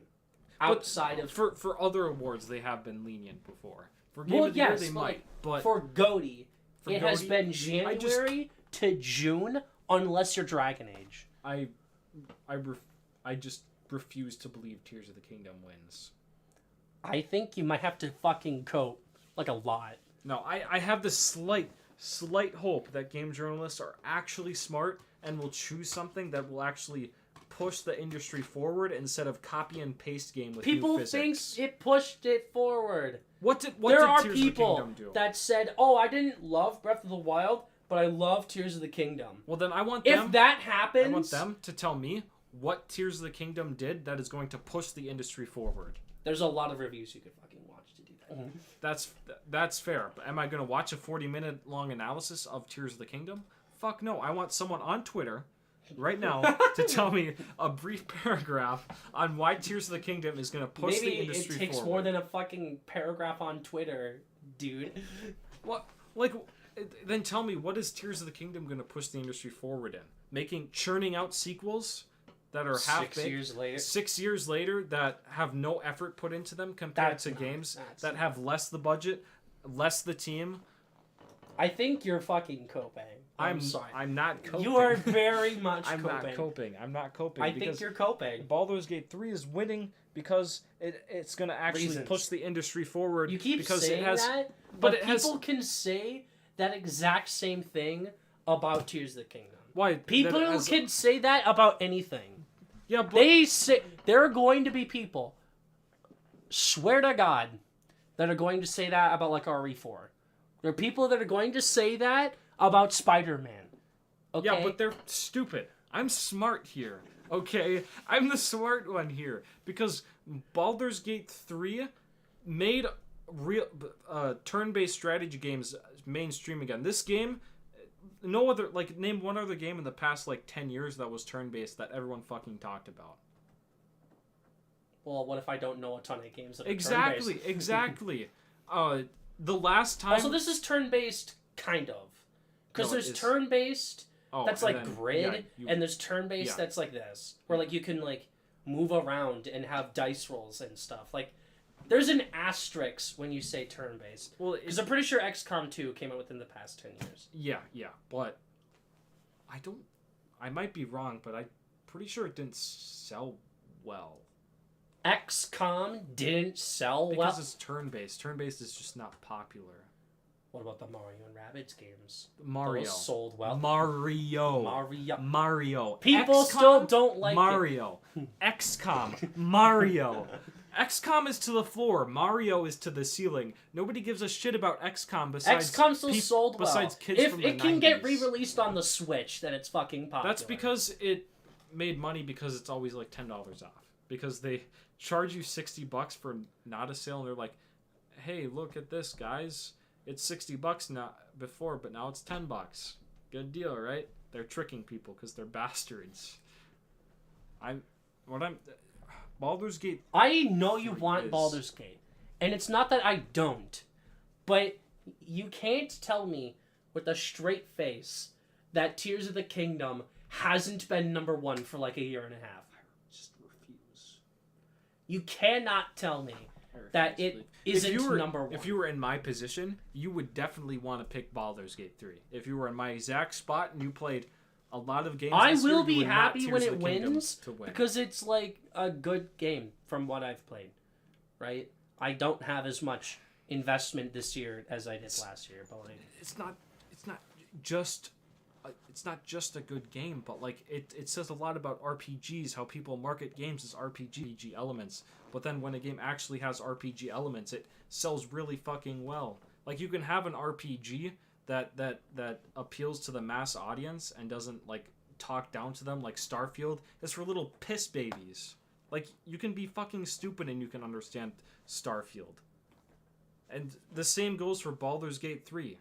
Outside of for other awards, they have been lenient before. For Game of the Year, they might. But for GOTY, it has GOTY, been January to June, unless you're Dragon Age. I just refuse to believe Tears of the Kingdom wins. I think you might have to fucking cope like a lot. No, I have this slight hope that game journalists are actually smart and will choose something that will actually push the industry forward instead of copy and paste game with People new physics. think it pushed it forward. What did There are Tears of the people Kingdom do? that said, "Oh, I didn't love Breath of the Wild, but I love Tears of the Kingdom." Well, then I want If them. that I happens, want them to tell me what Tears of the Kingdom did that is going to push the industry forward. there's a lot of reviews you could fucking watch to do that. That's fair. But am I going to watch a 40-minute long analysis of Tears of the Kingdom? Fuck no. I want someone on Twitter right now to tell me a brief paragraph on why Tears of the Kingdom is going to push Maybe the industry it takes forward. more than a fucking paragraph on Twitter, dude. What? Like, then tell me, what is Tears of the Kingdom going to push the industry forward in? Churning out sequels that are half 6 baked years later. 6 years later that have no effort put into them compared to games that have less the budget, less the team. I think you're fucking coping. I'm sorry. I'm not coping. You are very much I'm coping. not coping. I'm not coping. I think you're coping. Baldur's Gate 3 is winning because it's going to actually Reasons. push the industry forward. You keep because saying it has, that, but but it has, people can say that exact same thing about Tears of the Kingdom. why People that has- can say that about anything. Yeah, but They say there are going to be people, swear to God, that are going to say that about like RE4. There are people that are going to say that about Spider-Man. Okay? yeah, but they're stupid. I'm smart here. Okay, I'm the smart one here because Baldur's Gate 3 made real turn-based strategy games mainstream again. This game, no other, like, name one other game in the past like 10 years that was turn-based that everyone fucking talked about. Well, what if I don't know a ton of games that are Exactly, turn-based? exactly. The last time. Also, this is turn-based, kind of. Because No, there's it's- turn-based Oh, that's and like then- grid, yeah, you- and there's turn-based yeah. that's like this, where like you can like move around and have dice rolls and stuff. Like, there's an asterisk when you say turn-based. well, Because I'm pretty sure XCOM 2 came out within the past 10 years. yeah, but I might be wrong, but I'm pretty sure it didn't sell well. XCOM didn't sell Because well. it's turn-based. Turn-based is just not popular. What about the Mario and Rabbids games? Mario. Those sold well. Mario. Mario. XCOM, People still don't like Mario. XCOM. Mario. XCOM is to the floor. Mario is to the ceiling. Nobody gives a shit about XCOM besides XCOM still sold well. besides kids if from the it can get 90s. re-released on the Switch, then it's fucking popular. That's because it made money because it's always like $10 off. Because they charge you $60 for not a sale, and they're like, "Hey, look at this, guys! It's $60 now before, but now it's $10. Good deal, right?" They're tricking people because they're bastards. Baldur's Gate. I know you Three want is- Baldur's Gate, and it's not that I don't, but you can't tell me with a straight face that Tears of the Kingdom hasn't been number one for like a year and a half. Just refuse. You cannot tell me that it isn't number one. If you were in my position, you would definitely want to pick Baldur's Gate 3. If you were in my exact spot and you played a lot of games, I this year, will you be would want happy when Tears it of the Kingdom wins to win. because it's like a good game from what I've played, right? I don't have as much investment this year as I did last year, but like it's not just a good game, but like it says a lot about RPGs, how people market games as RPG elements. But then when a game actually has RPG elements, it sells really fucking well. Like, you can have an RPG that appeals to the mass audience and doesn't like talk down to them, like Starfield. It's for little piss babies. Like, you can be fucking stupid and you can understand Starfield. And the same goes for Baldur's Gate 3.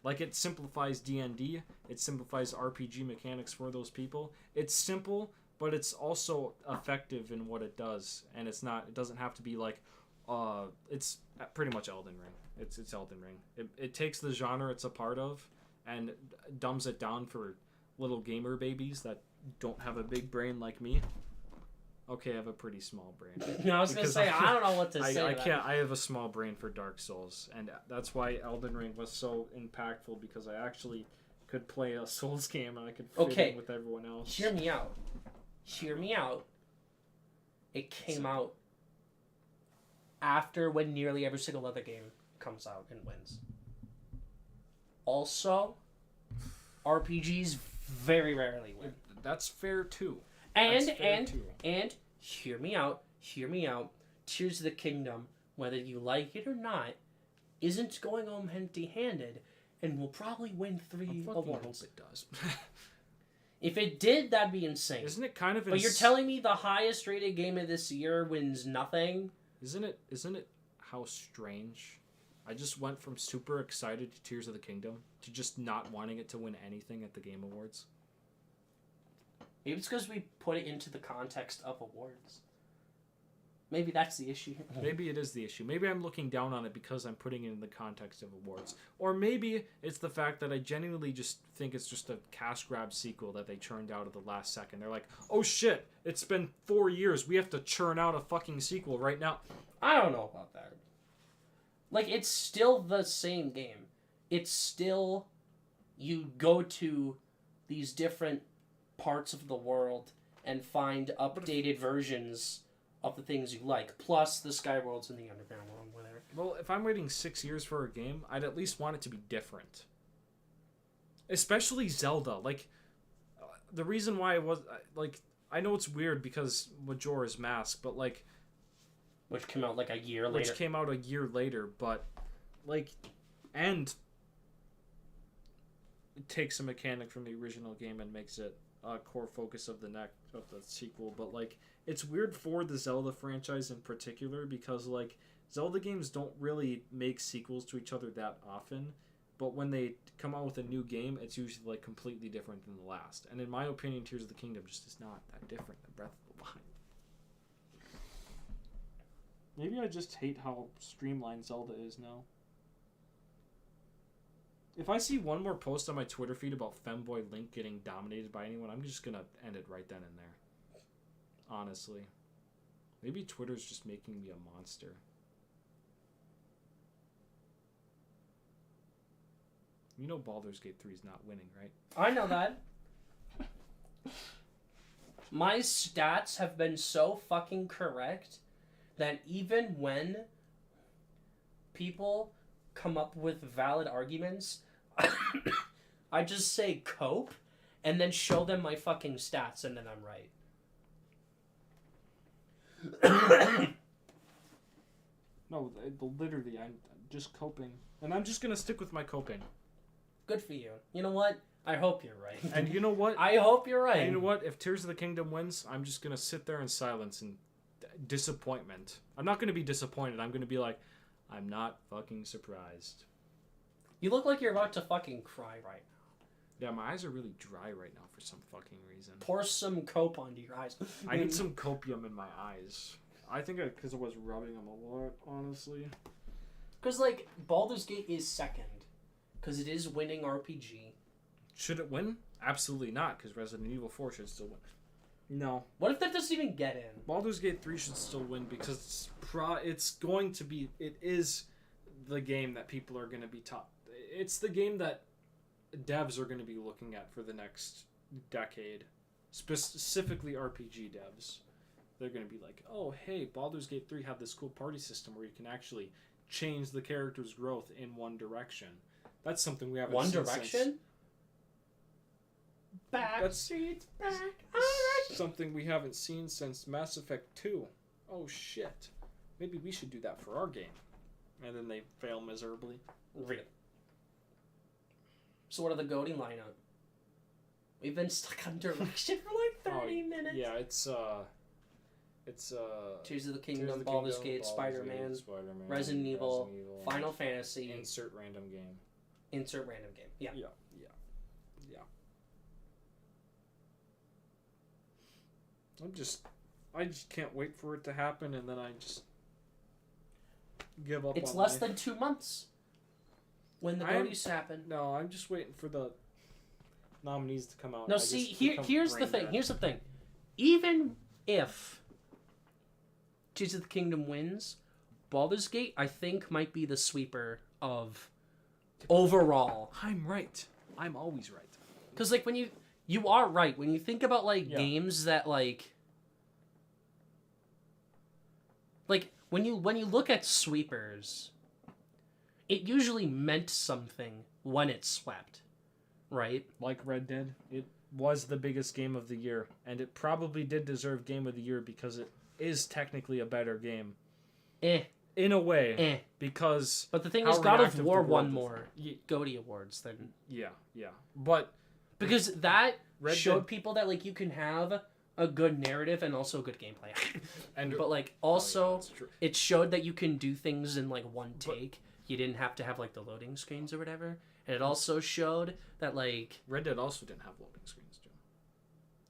Like, it simplifies D&D, it simplifies RPG mechanics for those people. It's simple, but it's also effective in what it does, and it doesn't have to be like, it's pretty much Elden Ring. It's Elden Ring. It takes the genre it's a part of and dumbs it down for little gamer babies that don't have a big brain like me. Okay, I have a pretty small brain. I was gonna Because say I don't know what to say. I about can't. I have a small brain for Dark Souls, and that's why Elden Ring was so impactful, because I actually could play a Souls game and I could fit Okay. in with everyone else. Hear me out. Hear me out. it came out after when nearly every single other game comes out and wins. Also, RPGs very rarely win. That's fair too. And That's fair and too. and hear me out. Tears of the Kingdom, whether you like it or not, isn't going home empty-handed, and will probably win I 3 fucking awards. hope it does. If it did, that'd be insane. Isn't it kind of? But you're telling me the highest rated game of this year wins nothing? Isn't it? How strange? I just went from super excited to Tears of the Kingdom to just not wanting it to win anything at the Game Awards. Maybe it's because we put it into the context of awards. Maybe that's the issue. Maybe it is the issue. Maybe I'm looking down on it because I'm putting it in the context of awards. Or maybe it's the fact that I genuinely just think it's just a cash grab sequel that they churned out at the last second. They're like, oh shit, it's been 4 years. We have to churn out a fucking sequel right now. I don't know about that. Like, it's still the same game. It's still, you go to these different parts of the world and find updated versions of the things you like, plus the Skyworlds and the Underground World, whatever. Well, if I'm waiting 6 years for a game, I'd at least want it to be different. Especially Zelda. Like, the reason why it was, like, I know it's weird because Majora's Mask, but, like... Which came out, like, a year later. Which came out a year later, but, like, and it takes a mechanic from the original game and makes it a core focus of the sequel, but, like, it's weird for the Zelda franchise in particular because, like, Zelda games don't really make sequels to each other that often, but when they come out with a new game, it's usually, like, completely different than the last. And in my opinion, Tears of the Kingdom just is not that different than Breath of the Wild. Maybe I just hate how streamlined Zelda is now. If I see one more post on my Twitter feed about Femboy Link getting dominated by anyone, I'm just gonna end it right then and there. Honestly. Maybe Twitter's just making me a monster. You know Baldur's Gate 3 is not winning, right? I know that. My stats have been so fucking correct that even when people come up with valid arguments, I just say cope and then show them my fucking stats and then I'm right. No, literally, I'm just coping. And I'm just gonna stick with my coping. Good for you. You know what? I hope you're right. And you know what? I hope you're right. And you know what? If Tears of the Kingdom wins, I'm just gonna sit there in silence and disappointment. I'm not gonna be disappointed. I'm gonna be like, I'm not fucking surprised. You look like you're about to fucking cry right now. Yeah, my eyes are really dry right now for some fucking reason. Pour some cope onto your eyes. I need some copium in my eyes. I think because I was rubbing them a lot, honestly. Because, like, Baldur's Gate is second. Because it is winning RPG. Should it win? Absolutely not, because Resident Evil 4 should still win. No. What if that doesn't even get in? Baldur's Gate 3 should still win because it's going to be... It is the game that people are going to be taught. It's the game that devs are going to be looking at for the next decade. Specifically RPG devs. They're going to be like, oh, hey, Baldur's Gate 3 had this cool party system where you can actually change the character's growth in one direction. That's something we haven't One seen Direction? since... Backstreet's back. Something we haven't seen since Mass Effect 2. Oh, shit. Maybe we should do that for our game. And then they fail miserably. Real. So what are the goating lineup? We've been stuck on Direction for like 30 minutes. Yeah, it's Tears of the Tears Kingdom, of the Baldur's Kingdom, Gate, Spider-Man, Spider-Man, Resident Evil, Final Fantasy. Insert random game. Insert random game. Yeah. Yeah. I just can't wait for it to happen, and then I just give up. It's on less my... than 2 months when the votes happen. No, I'm just waiting for the nominees to come out. No, see, here's the thing. Here's the thing. Even if Tears of the Kingdom wins, Baldur's Gate, I think, might be the sweeper of overall. I'm right. I'm always right. Because, like, when you are right. When you think about, like, games that, like, like when you look at sweepers, it usually meant something when it swept, right? Like Red Dead, it was the biggest game of the year, and it probably did deserve Game of the Year because it is technically a better game. In a way, because But the thing how is, God of reactive War the won world is. more GOTY awards than yeah, but because that Red showed Dead- people that like you can have a good narrative and also good gameplay. and But like oh, yeah, also that's true. it showed that you can do things in like one take. You didn't have to have like the loading screens or whatever. And it also showed that like Red Dead also didn't have loading screens, Jim.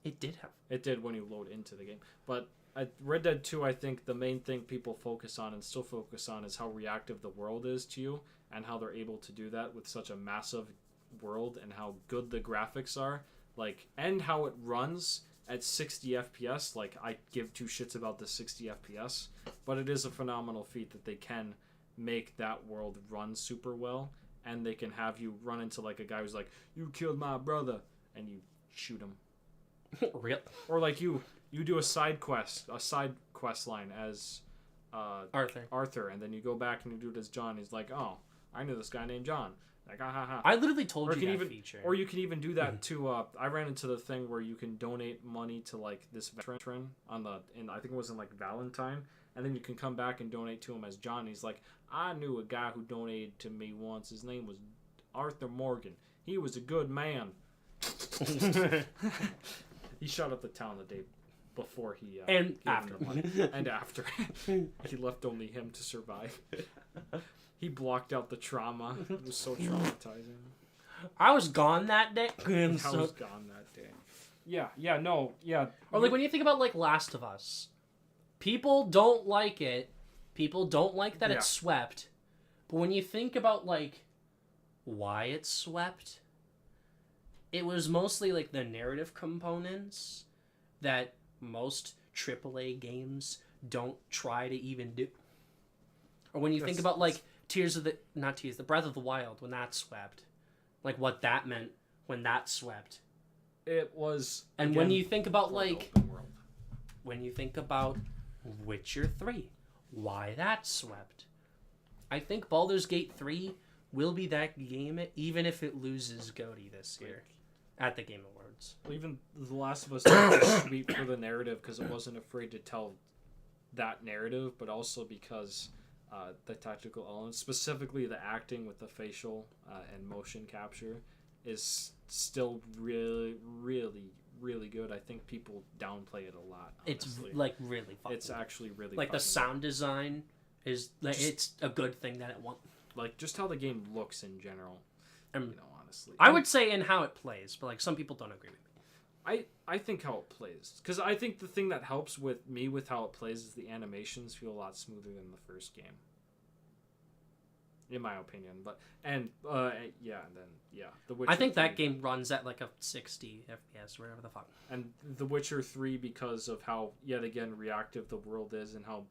it did have. It did when you load into the game, but Red Dead 2, I think the main thing people focus on and still focus on is how reactive the world is to you and how they're able to do that with such a massive world and how good the graphics are, like, and how it runs at 60 FPS. Like, I give two shits about the 60 FPS, but it is a phenomenal feat that they can make that world run super well, and they can have you run into like a guy who's like, "You killed my brother," and you shoot him. Real Or like you do a side quest line as Arthur, and then you go back and you do it as John. He's like, "Oh, I knew this guy named John." Like, ah ha ha. I literally told Or you you that can feature. Or you can even do that to. I ran into the thing where you can donate money to like this veteran I think it was in like Valentine, and then you can come back and donate to him as John. He's like, "I knew a guy who donated to me once. His name was Arthur Morgan. He was a good man." He shot up the town the day before he and gave him after. the money. And after. He left only him to survive. He blocked out the trauma. It was so traumatizing. I was gone that day. I was gone that day. Yeah, no. Or like when you think about like Last of Us, people don't like it. People don't like that Yeah. it swept. But when you think about like why it swept, it was mostly like the narrative components that most AAA games don't try to even do. Or when you think about like the Breath of the Wild when that swept, like what that meant when that swept. It was. And again, when you think about for the like open world. when you think about Witcher 3, why that swept. I think Baldur's Gate 3 will be that game even if it loses GOTY this year at the Game Awards. Well, even The Last of Us was sweet for the narrative because it wasn't afraid to tell that narrative, but also because the tactical elements, specifically the acting with the facial and motion capture, is still really, really, really good. I think people downplay it a lot. Honestly. It's like really fucking It's actually really like the fucking sound design is like it's a good thing that it won. good. Like just how the game looks in general. Honestly, I would say in how it plays, but like some people don't agree with me. I think how it plays, because I think the thing that helps with me with how it plays is the animations feel a lot smoother than the first game, in my opinion. But The Witcher I think 3, that game runs at like a 60 FPS, whatever the fuck. and The Witcher 3 because of how yet again reactive the world is and how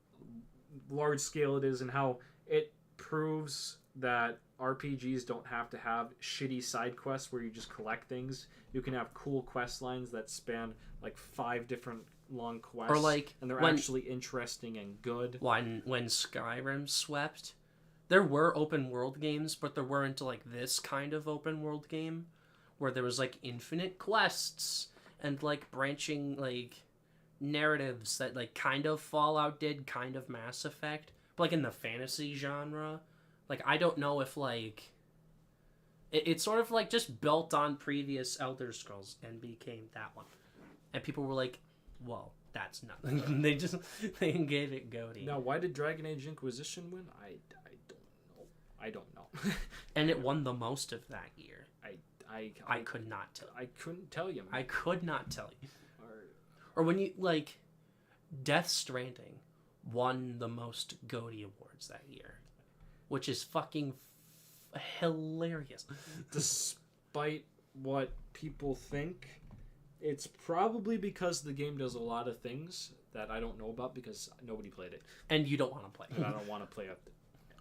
large scale it is and how it proves that RPGs don't have to have shitty side quests where you just collect things. You can have cool quest lines that span like 5 different long quests, Or like and they're when- actually interesting and good. When Skyrim swept, there were open world games, but there weren't like this kind of open world game where there was like infinite quests and like branching like narratives that like kind of Fallout did, kind of Mass Effect, but like in the fantasy genre. Like I don't know if like it's sort of like just built on previous Elder Scrolls and became that one, and people were like, "Whoa, that's nothing." they gave it GOTY. Now, why did Dragon Age Inquisition win? I don't know. And it won the most of that year. I could not tell. I couldn't tell you. I could not tell you. Or- Or when you like, Death Stranding won the most GOTY awards that year, which is fucking hilarious. Despite what people think, it's probably because the game does a lot of things that I don't know about because nobody played it. And you don't want to play. And I don't want to play a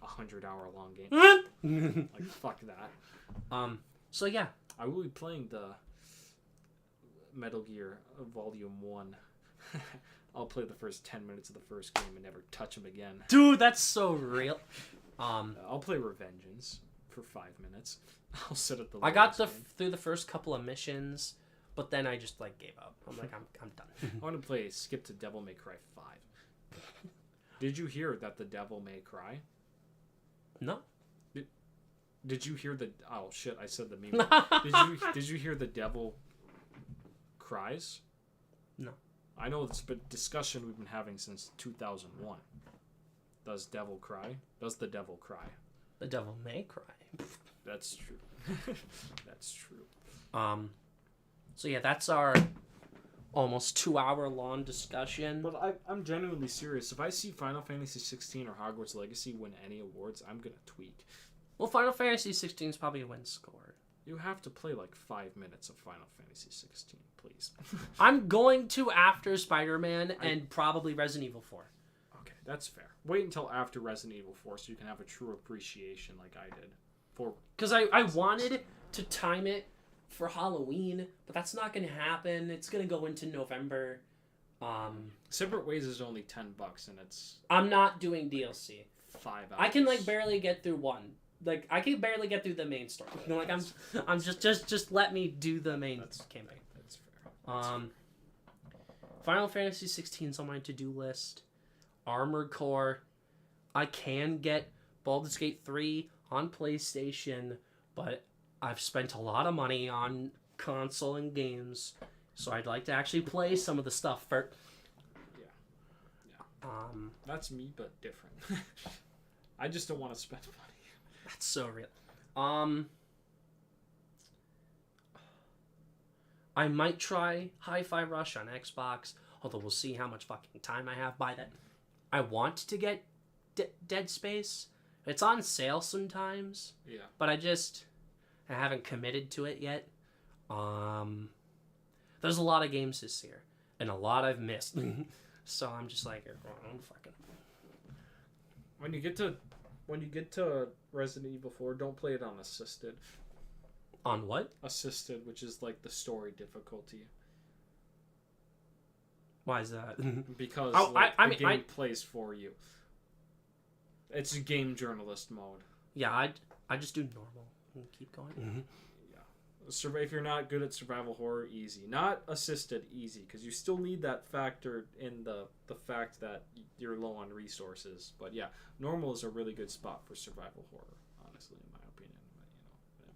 100-hour-long game. Like, fuck that. So yeah, I will be playing the Metal Gear Volume 1 I'll play the first 10 minutes of the first game and never touch them again. Dude, that's so real. I'll play Revengeance for 5 minutes. I'll sit at the. I got lowest game. through the first couple of missions, but then I just like gave up. I'm like, I'm done. I want to play Skip to Devil May Cry 5. Did you hear that the Devil May Cry? No. Did you hear the? Oh shit! I said the meme. Did you hear the Devil Cries? No. I know it's been discussion we've been having since 2001. Does Devil cry? Does the devil cry? The devil may cry. That's true. That's true. So yeah, that's our almost 2-hour long discussion. But I'm genuinely serious. If I see Final Fantasy 16 or Hogwarts Legacy win any awards, I'm gonna tweet. Well, Final Fantasy 16 is probably a win score. You have to play like 5 minutes of Final Fantasy 16, please. I'm going to after Spider-Man and probably Resident Evil 4. Okay, that's fair. Wait until after Resident Evil 4 so you can have a true appreciation like I did. Because I wanted to time it for Halloween, but that's not going to happen. It's going to go into November. Separate Ways is only $10 and it's I'm not doing DLC. 5 hours. I can like barely get through one. Like I can barely get through the main story. You know, like I'm just let me do the main campaign. That's fair. Final Fantasy 16 is on my to-do list. Armored Core. I can get Baldur's Gate 3 on PlayStation, but I've spent a lot of money on console and games, so I'd like to actually play some of the stuff first. Yeah. That's me, but different. I just don't want to spend money. That's so real. I might try Hi-Fi Rush on Xbox, although we'll see how much fucking time I have by then. I want to get Dead Space. It's on sale sometimes. Yeah. But I haven't committed to it yet. There's a lot of games this year, and a lot I've missed. So I'm just like, I'm fucking. When you get to Resident Evil 4, don't play it on assisted. On what? Assisted, which is like the story difficulty. Why is that? Because the game plays for you. It's a game journalist mode. Yeah, I just do normal and keep going. Yeah. If you're not good at survival horror, easy. Not assisted, easy, because you still need that factor in the fact that you're low on resources. But yeah, normal is a really good spot for survival horror, honestly, in my opinion. But,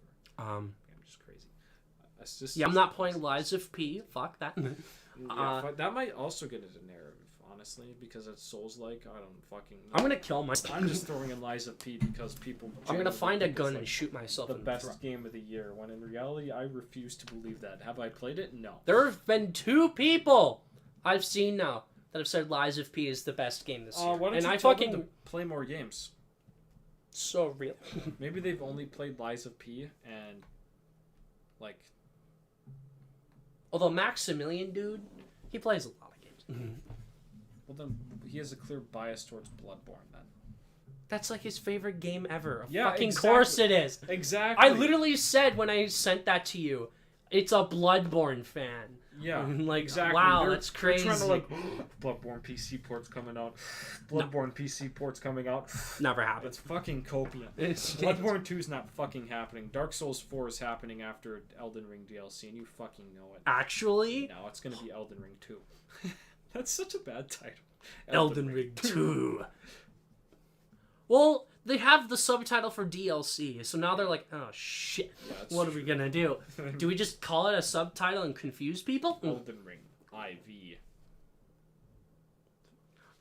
whatever. I'm just crazy. Yeah, I'm not playing Lies of P. Fuck that. Yeah, but that might also get into narrative, honestly, because it's Souls-like. I don't fucking know. I'm gonna kill myself. I'm just throwing in Lies of P because people. I'm gonna find a gun and shoot myself. The best game of the year. When in reality, I refuse to believe that. Have I played it? No. There have been 2 people I've seen now that have said Lies of P is the best game this year. Why don't and you I tell fucking them to play more games? So real. Maybe they've only played Lies of P and like. Although Maximilian, dude, he plays a lot of games. Well, then he has a clear bias towards Bloodborne. Then. That's like his favorite game ever. Yeah, fucking exactly. course it is. Exactly. I literally said when I sent that to you, it's a Bloodborne fan. Yeah, like exactly. wow, that's crazy. They're trying to Bloodborne PC ports coming out. Bloodborne PC ports coming out. Never happened. It's fucking copium. Bloodborne 2 is not fucking happening. Dark Souls 4 is happening after Elden Ring DLC, and you fucking know it. Actually? No, it's gonna be Elden Ring 2. That's such a bad title. Elden Ring 2. Well, they have the subtitle for DLC, so now they're like, oh shit, what are we gonna do? Do we just call it a subtitle and confuse people? Elden Ring IV.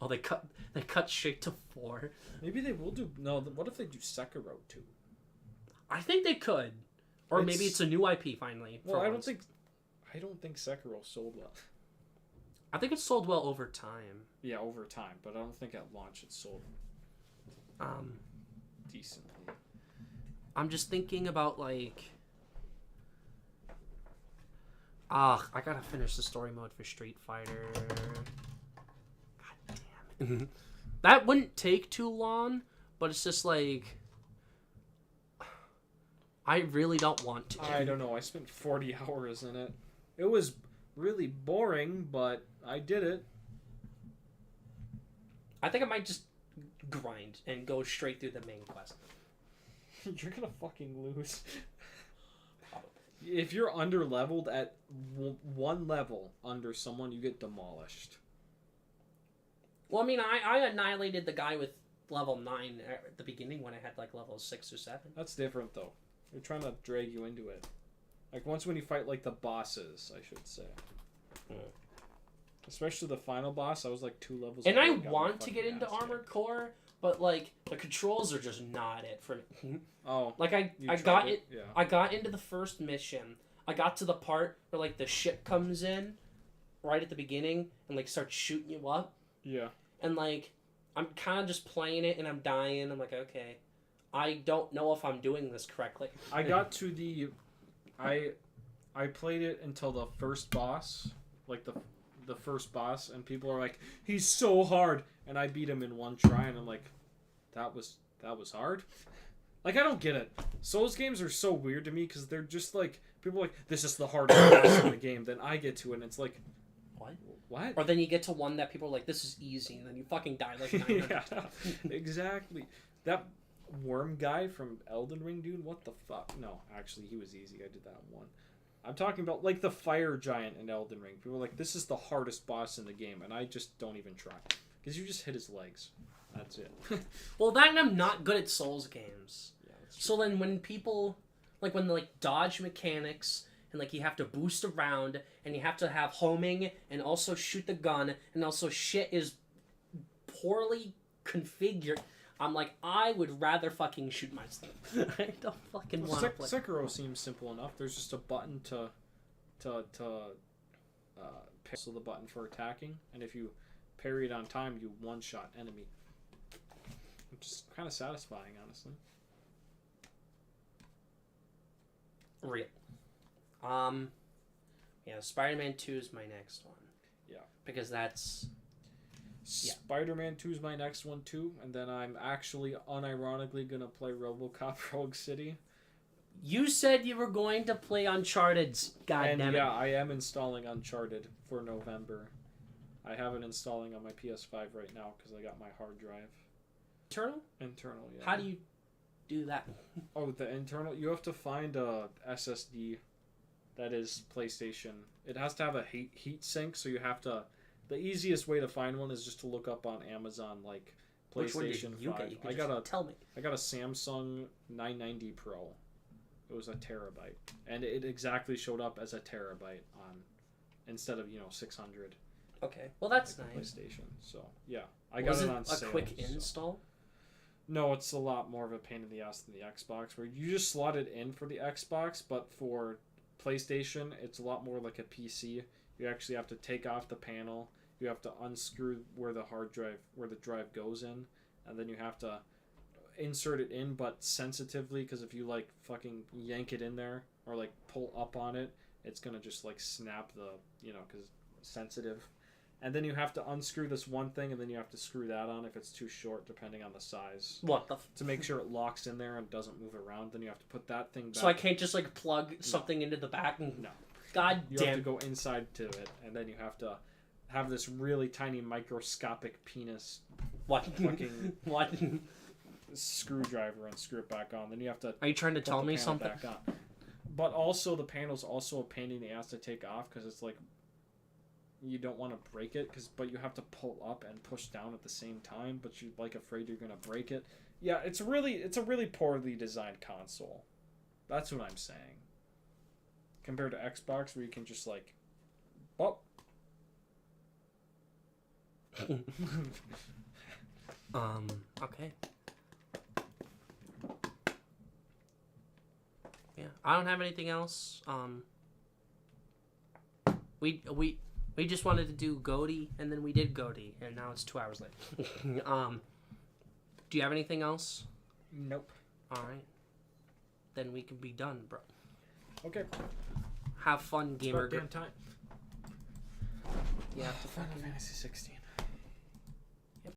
Oh, they cut straight to 4. Maybe they will do. No, what if they do Sekiro 2? I think they could, or maybe it's a new IP finally. Well, I don't think Sekiro sold well. I think it sold well over time. Yeah, over time, but I don't think at launch it sold decently. I'm just thinking about like, I gotta finish the story mode for Street Fighter. God damn. That wouldn't take too long, but it's just like, I really don't want to. I don't know. I spent 40 hours in it. It was really boring, but I did it. I think I might just grind and go straight through the main quest. You're gonna fucking lose. If you're under leveled at one level under someone, you get demolished. Well, I mean, I annihilated the guy with level 9 at the beginning when I had like level 6 or 7. That's different though. They're trying to drag you into it. Like once when you fight like the bosses, I should say. Especially the final boss, I was like 2 levels. And I got my want to fucking get into ass Armored kicked. Core, but like the controls are just not it for me. Oh, Like I you got tried it. Yeah. I got into the first mission. I got to the part where like the ship comes in right at the beginning and like starts shooting you up. Yeah. And like I'm kind of just playing it and I'm dying. I'm like, okay, I don't know if I'm doing this correctly. I got to the, I played it until the first boss, like the first boss, and people are like, he's so hard, and I beat him in one try, and I'm like, that was hard. Like I don't get it. Souls games are so weird to me because they're just like people are like this is the hardest boss in the game. Then I get to it, and it's like, what? Or then you get to one that people are like, this is easy, and then you fucking die like 900 Yeah, times. exactly. That worm guy from Elden Ring, dude. What the fuck? No, actually, he was easy. I did that one. I'm talking about like the fire giant in Elden Ring. People are like, this is the hardest boss in the game, and I just don't even try because you just hit his legs. That's it. Well, that and I'm not good at Souls games. Yeah, that's So then when people, like when like dodge mechanics and like you have to boost around and you have to have homing and also shoot the gun and also shit is poorly configured, I'm like, I would rather fucking shoot myself. I don't fucking want to play. Sekiro seems simple enough. There's just a button to so the button for attacking, and if you parry it on time, you one-shot enemy. Which is kind of satisfying, honestly. Real. Yeah, Spider-Man 2 is my next one. Yeah. Because that's... Yeah. Spider-Man 2 is my next one too, and then I'm actually unironically gonna play RoboCop Rogue City. You said you were going to play Uncharted's. God And damn it. yeah, I am installing Uncharted for November. I have it installing on my PS5 right now because I got my hard drive. Internal, yeah. How do you do that? Oh, the internal. You have to find a SSD that is PlayStation. It has to have a heat sink, so you have to. The easiest way to find one is just to look up on Amazon, like PlayStation Which one did you 5. get? You I could got just tell me. a Samsung 990 Pro. It was a terabyte, and it exactly showed up as a terabyte on instead of 600. Okay, well that's like nice. PlayStation. So yeah, I got Was it it on sale. a quick so. install? No, it's a lot more of a pain in the ass than the Xbox, where you just slot it in for the Xbox, but for PlayStation, it's a lot more like a PC. You actually have to take off the panel. You have to unscrew where the drive goes in, and then you have to insert it in, but sensitively, because if you like fucking yank it in there or like pull up on it, it's gonna just like snap the because it's sensitive. And then you have to unscrew this one thing, and then you have to screw that on if it's too short, depending on the size. What the? To make sure it locks in there and doesn't move around, then you have to put that thing back. So I can't just like plug something into the back and No. God You damn. have to go inside to it, and then you have to have this really tiny microscopic penis What? fucking What? screwdriver and screw it back on. Then you have to Are you trying to put tell the me panel something? back on. But also the panel's also a pain in the ass to take off because it's like you don't want to break it but you have to pull up and push down at the same time, but you're like afraid you're gonna break it. Yeah, it's a really poorly designed console. That's what I'm saying. Compared to Xbox, where you can just like, oh. Okay. Yeah, I don't have anything else. We just wanted to do Goaty, and then we did Goaty, and now it's 2 hours late. Do you have anything else? Nope. All right. Then we can be done, bro. Okay. Have fun, gamer. About damn time. You have to Final fucking Fantasy 16.